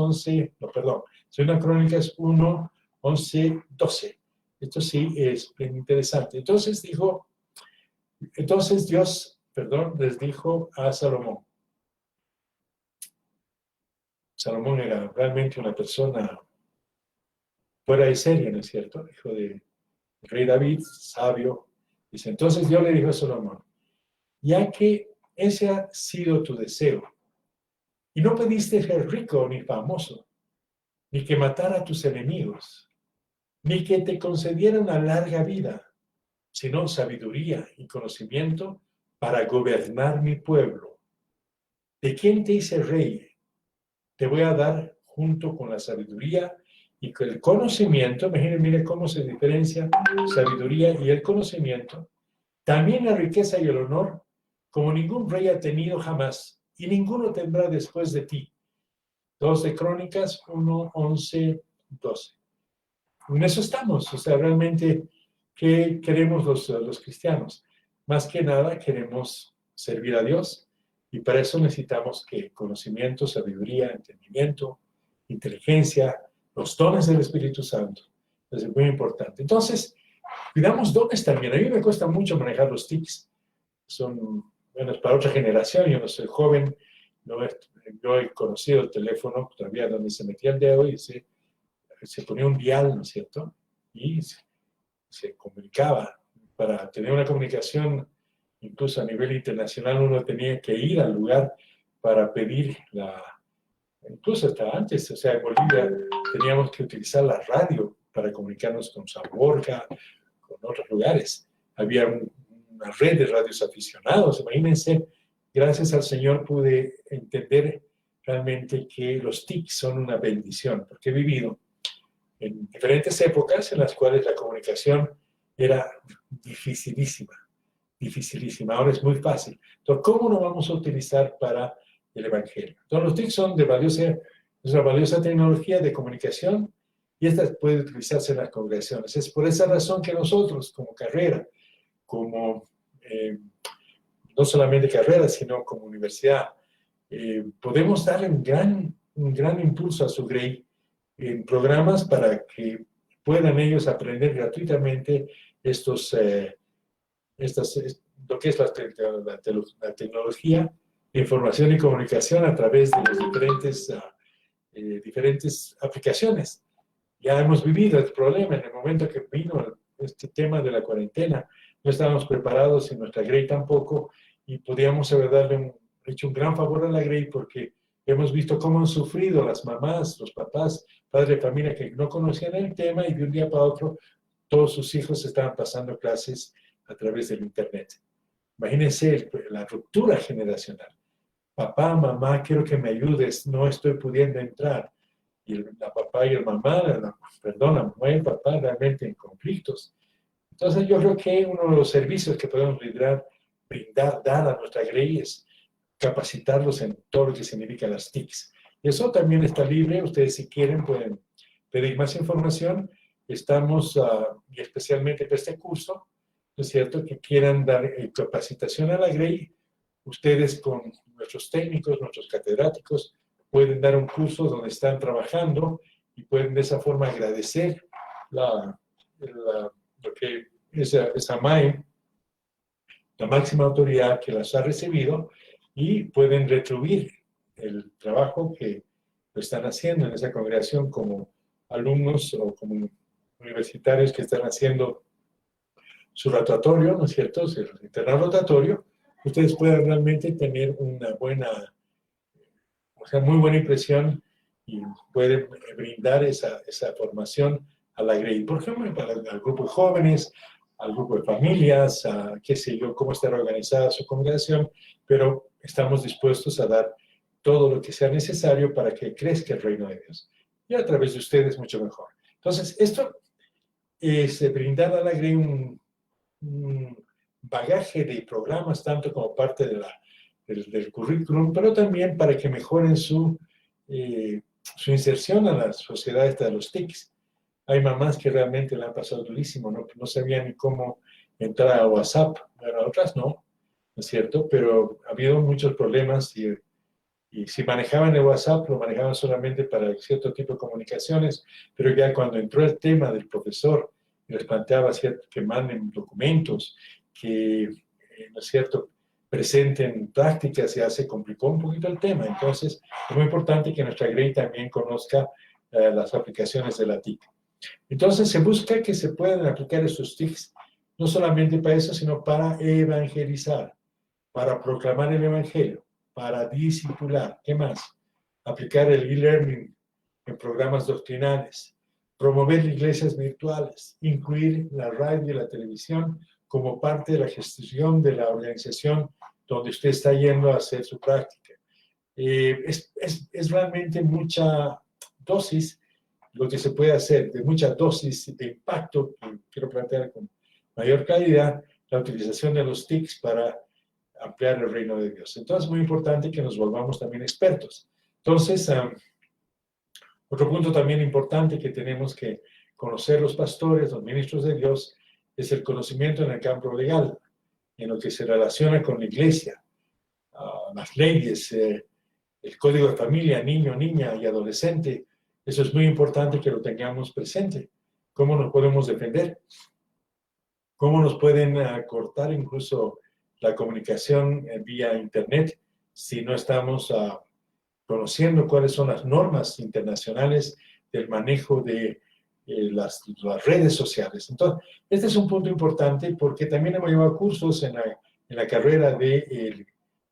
Speaker 1: 1, 11, 12. Esto sí es bien interesante. Entonces Dios, les dijo a Salomón. Salomón era realmente una persona fuera de serie, ¿no es cierto? Hijo del rey David, sabio. Dice, entonces Dios le dijo a Salomón, ya que ese ha sido tu deseo, y no pediste ser rico ni famoso, ni que matara a tus enemigos, ni que te concediera una larga vida, sino sabiduría y conocimiento para gobernar mi pueblo. ¿De quién te hice rey? Te voy a dar junto con la sabiduría y con el conocimiento. Mire cómo se diferencia sabiduría y el conocimiento. También la riqueza y el honor, como ningún rey ha tenido jamás, y ninguno tendrá después de ti. 2 de Crónicas, 1, 11, 12. En eso estamos. O sea, realmente, ¿qué queremos los cristianos? Más que nada, queremos servir a Dios. Y para eso necesitamos conocimiento, sabiduría, entendimiento, inteligencia, los dones del Espíritu Santo. Es muy importante. Entonces, cuidamos dones también. A mí me cuesta mucho manejar los tics. Son, bueno, para otra generación. Yo no soy joven. Yo he conocido el teléfono todavía donde se metía el dedo y se ponía un dial, ¿no es cierto? Y se comunicaba. Para tener una comunicación, incluso a nivel internacional, uno tenía que ir al lugar para pedir incluso hasta antes, o sea, en Bolivia teníamos que utilizar la radio para comunicarnos con San Borja, con otros lugares. Había una red de radios aficionados. Imagínense, gracias al Señor pude entender realmente que los TIC son una bendición, porque he vivido en diferentes épocas en las cuales la comunicación era dificilísima. Ahora es muy fácil. Entonces, ¿cómo lo vamos a utilizar para el Evangelio? Entonces, los TIC son es una valiosa tecnología de comunicación y esta puede utilizarse en las congregaciones. Es por esa razón que nosotros, como carrera, no solamente carrera, sino como universidad, podemos darle un gran impulso a su Grey en programas para que puedan ellos aprender gratuitamente lo que es la tecnología, información y comunicación a través de las diferentes aplicaciones. Ya hemos vivido el problema en el momento que vino este tema de la cuarentena. No estábamos preparados en nuestra Grey tampoco y podíamos haber hecho un gran favor a la Grey porque hemos visto cómo han sufrido las mamás, los papás, padres de familia que no conocían el tema y de un día para otro todos sus hijos estaban pasando clases a través del Internet. Imagínense la ruptura generacional. Papá, mamá, quiero que me ayudes, no estoy pudiendo entrar. Y la papá y la mamá, la mamá y el papá realmente en conflictos. Entonces yo creo que uno de los servicios que podemos dar a nuestra Grey es capacitarlos en todo lo que significa las TICs. Eso también está libre. Ustedes si quieren pueden pedir más información. Estamos, y especialmente para este curso, ¿no es cierto?, que quieran dar capacitación a la Grey. Ustedes con nuestros técnicos, nuestros catedráticos, pueden dar un curso donde están trabajando y pueden de esa forma agradecer lo que esa MAE, la máxima autoridad que las ha recibido, y pueden retribuir el trabajo que lo están haciendo en esa congregación como alumnos o como universitarios que están haciendo su rotatorio, ¿no es cierto?, el internado rotatorio. Ustedes pueden realmente tener una muy buena impresión y pueden brindar esa formación a la Grey. Por ejemplo, al grupo de jóvenes, al grupo de familias, qué sé yo, cómo estará organizada su congregación, pero estamos dispuestos a dar todo lo que sea necesario para que crezca el reino de Dios. Y a través de ustedes mucho mejor. Entonces, esto es brindar a la Grey un bagaje de programas, tanto como parte del currículum, pero también para que mejoren su inserción a la sociedad de los TICs. Hay mamás que realmente la han pasado durísimo, no sabían ni cómo entrar a WhatsApp, a otras no, ¿no es cierto? Pero ha habido muchos problemas y si manejaban el WhatsApp, lo manejaban solamente para cierto tipo de comunicaciones, pero ya cuando entró el tema del profesor, les planteaba que manden documentos, que, ¿no es cierto?, presenten prácticas, ya se complicó un poquito el tema. Entonces, es muy importante que nuestra Grey también conozca las aplicaciones de la TIC. Entonces, se busca que se puedan aplicar estos TICs, no solamente para eso, sino para evangelizar, para proclamar el Evangelio, para discipular. ¿Qué más? Aplicar el e-learning en programas doctrinales, promover iglesias virtuales, incluir la radio y la televisión como parte de la gestión de la organización donde usted está yendo a hacer su práctica. Es realmente mucha dosis lo que se puede hacer, de mucha dosis de impacto, que quiero plantear con mayor calidad, la utilización de los TICs para ampliar el reino de Dios. Entonces, es muy importante que nos volvamos también expertos. Entonces, otro punto también importante que tenemos que conocer los pastores, los ministros de Dios, es el conocimiento en el campo legal, en lo que se relaciona con la iglesia, las leyes, el código de familia, niño, niña y adolescente. Eso es muy importante que lo tengamos presente. ¿Cómo nos podemos defender? ¿Cómo nos pueden cortar incluso la comunicación vía Internet si no estamos conociendo cuáles son las normas internacionales del manejo de las redes sociales? Entonces, este es un punto importante porque también hemos llevado cursos en la carrera del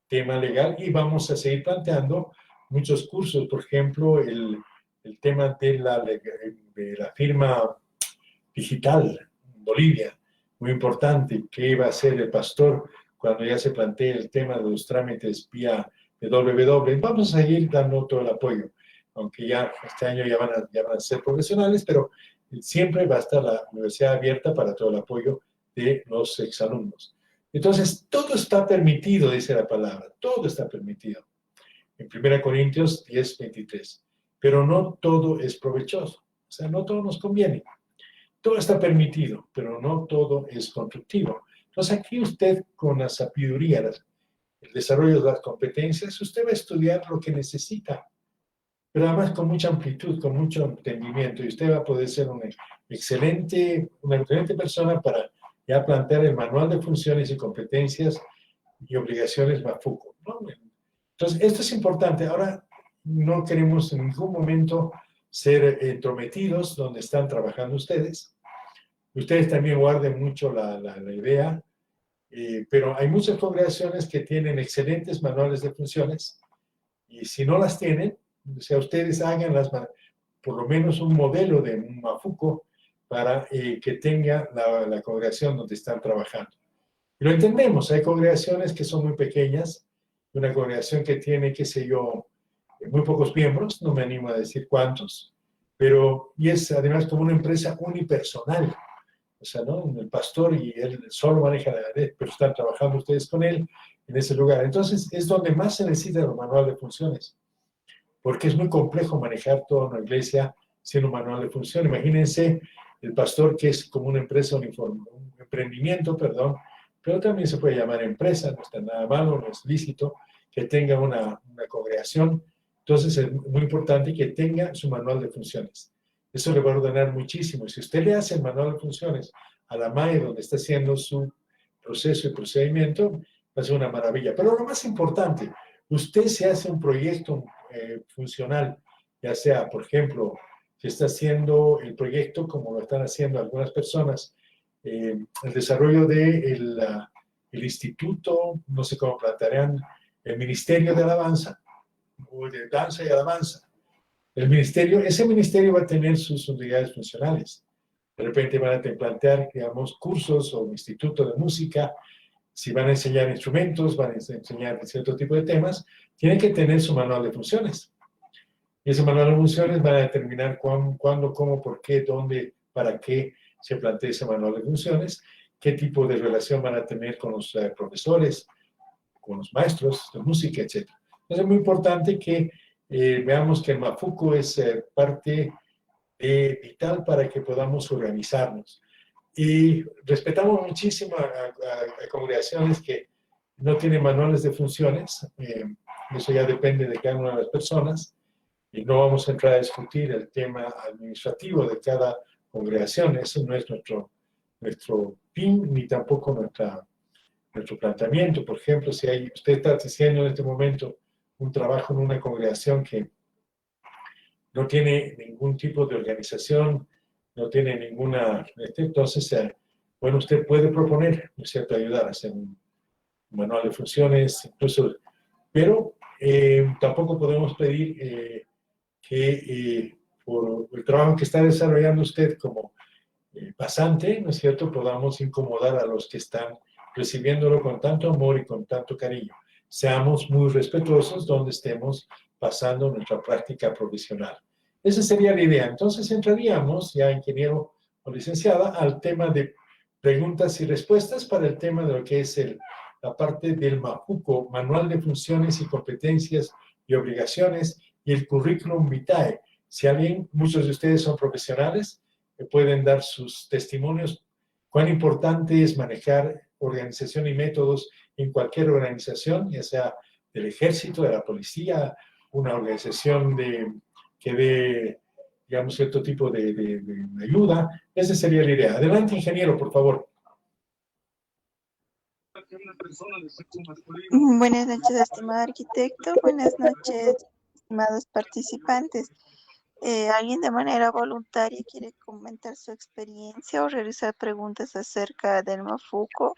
Speaker 1: tema legal y vamos a seguir planteando muchos cursos. Por ejemplo, el tema de la firma digital en Bolivia, muy importante. ¿Qué va a hacer el pastor cuando ya se plantee el tema de los trámites vía www? Vamos a seguir dando todo el apoyo, aunque ya este año ya van a ser profesionales, pero siempre va a estar la universidad abierta para todo el apoyo de los exalumnos. Entonces, todo está permitido, dice la palabra, todo está permitido. En 1 Corintios 10:23. Pero no todo es provechoso, o sea, no todo nos conviene. Todo está permitido, pero no todo es constructivo. Entonces, aquí usted, con la sabiduría, el desarrollo de las competencias, usted va a estudiar lo que necesita, pero además con mucha amplitud, con mucho entendimiento, y usted va a poder ser una excelente persona para ya plantear el manual de funciones y competencias y obligaciones MAFUCO, ¿no? Entonces, esto es importante. Ahora, no queremos en ningún momento ser entrometidos donde están trabajando ustedes. Ustedes también guarden mucho la idea, pero hay muchas congregaciones que tienen excelentes manuales de funciones y si no las tienen, o sea, ustedes háganlas por lo menos un modelo de un MAFUCO para que tenga la congregación donde están trabajando. Y lo entendemos, hay congregaciones que son muy pequeñas, una congregación que tiene, qué sé yo, muy pocos miembros, no me animo a decir cuántos, pero y es además como una empresa unipersonal. O sea, ¿no? El pastor y él solo maneja la red, pero están trabajando ustedes con él en ese lugar. Entonces, es donde más se necesita el manual de funciones, porque es muy complejo manejar toda una iglesia sin un manual de funciones. Imagínense el pastor que es como una empresa, un emprendimiento, perdón, pero también se puede llamar empresa, no está nada malo, no es lícito que tenga una congregación. Entonces, es muy importante que tenga su manual de funciones. Eso le va a ordenar muchísimo. Si usted le hace el manual de funciones a la MAE donde está haciendo su proceso y procedimiento, va a ser una maravilla. Pero lo más importante, usted se hace un proyecto funcional, ya sea, por ejemplo, si está haciendo el proyecto como lo están haciendo algunas personas, el desarrollo del instituto, no sé cómo plantearán, el Ministerio de Alabanza, o de Danza y Alabanza. Ese ministerio va a tener sus unidades funcionales. De repente van a plantear, digamos, cursos o un instituto de música. Si van a enseñar instrumentos, van a enseñar cierto tipo de temas, tienen que tener su manual de funciones. Y ese manual de funciones va a determinar cuándo, cómo, por qué, dónde, para qué se plantea ese manual de funciones, qué tipo de relación van a tener con los profesores, con los maestros de música, etc. Entonces es muy importante que veamos que el MAFUCO es parte vital para que podamos organizarnos. Y respetamos muchísimo a congregaciones que no tienen manuales de funciones, eso ya depende de cada una de las personas, y no vamos a entrar a discutir el tema administrativo de cada congregación, eso no es nuestro fin, ni tampoco nuestro planteamiento. Por ejemplo, si usted está haciendo en este momento un trabajo en una congregación que no tiene ningún tipo de organización, no tiene ninguna, entonces, bueno, usted puede proponer, ¿no es cierto?, ayudar a hacer un manual de funciones, incluso, pero tampoco podemos pedir que por el trabajo que está desarrollando usted como pasante, ¿no es cierto?, podamos incomodar a los que están recibiéndolo con tanto amor y con tanto cariño. Seamos muy respetuosos donde estemos pasando nuestra práctica profesional. Esa sería la idea. Entonces entraríamos, ya ingeniero o licenciada, al tema de preguntas y respuestas para el tema de lo que es la parte del MAFUCO, Manual de Funciones y Competencias y Obligaciones, y el Curriculum Vitae. Si muchos de ustedes son profesionales, pueden dar sus testimonios, cuán importante es manejar organización y métodos en cualquier organización, ya sea del ejército, de la policía, una organización que dé, digamos, cierto tipo de ayuda. Esa sería la idea. Adelante, ingeniero, por favor.
Speaker 4: Buenas noches, estimado arquitecto. Buenas noches, estimados participantes. ¿Alguien de manera voluntaria quiere comentar su experiencia o realizar preguntas acerca del MAFUCO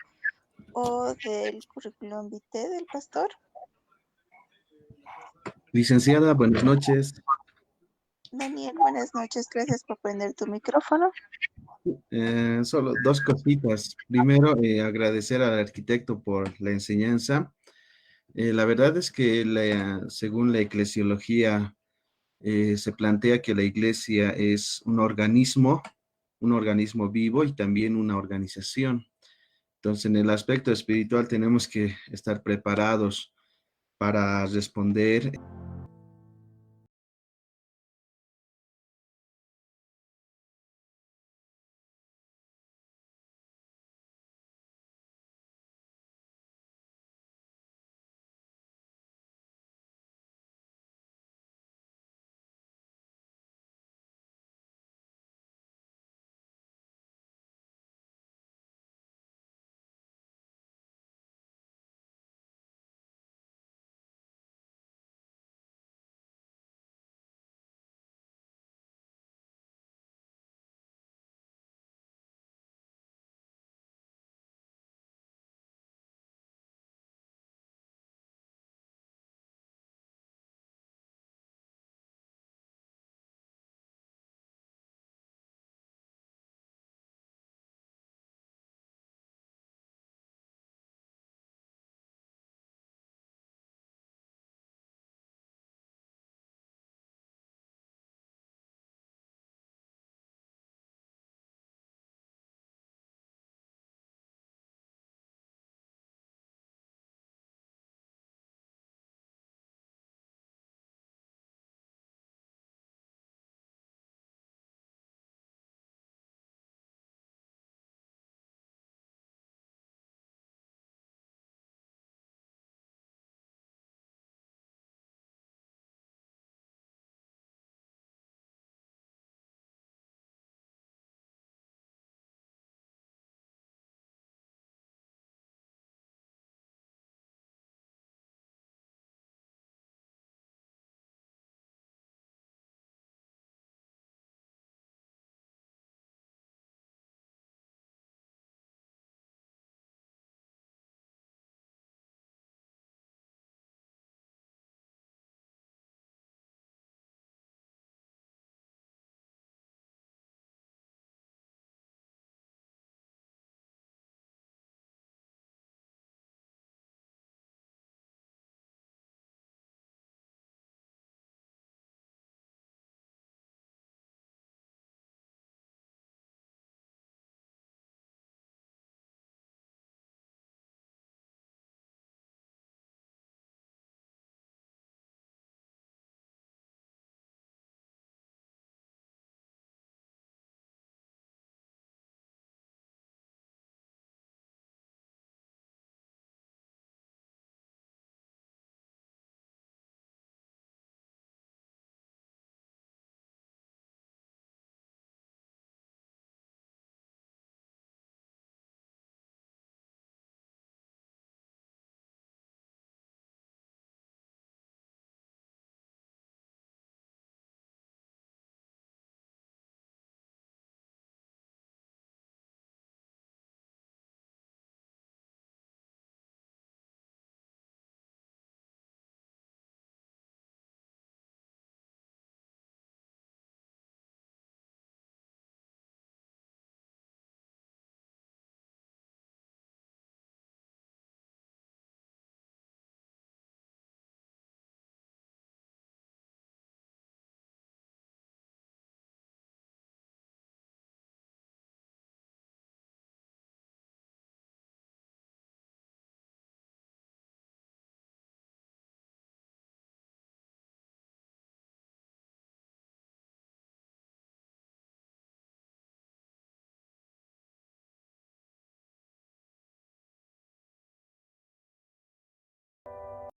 Speaker 4: o del currículum vitae del pastor?
Speaker 5: Licenciada, buenas noches.
Speaker 4: Daniel, buenas noches. Gracias por prender tu micrófono.
Speaker 5: Solo dos cositas. Primero, agradecer al arquitecto por la enseñanza. La verdad es que según la eclesiología, se plantea que la iglesia es un organismo vivo y también una organización. Entonces, en el aspecto espiritual tenemos que estar preparados para responder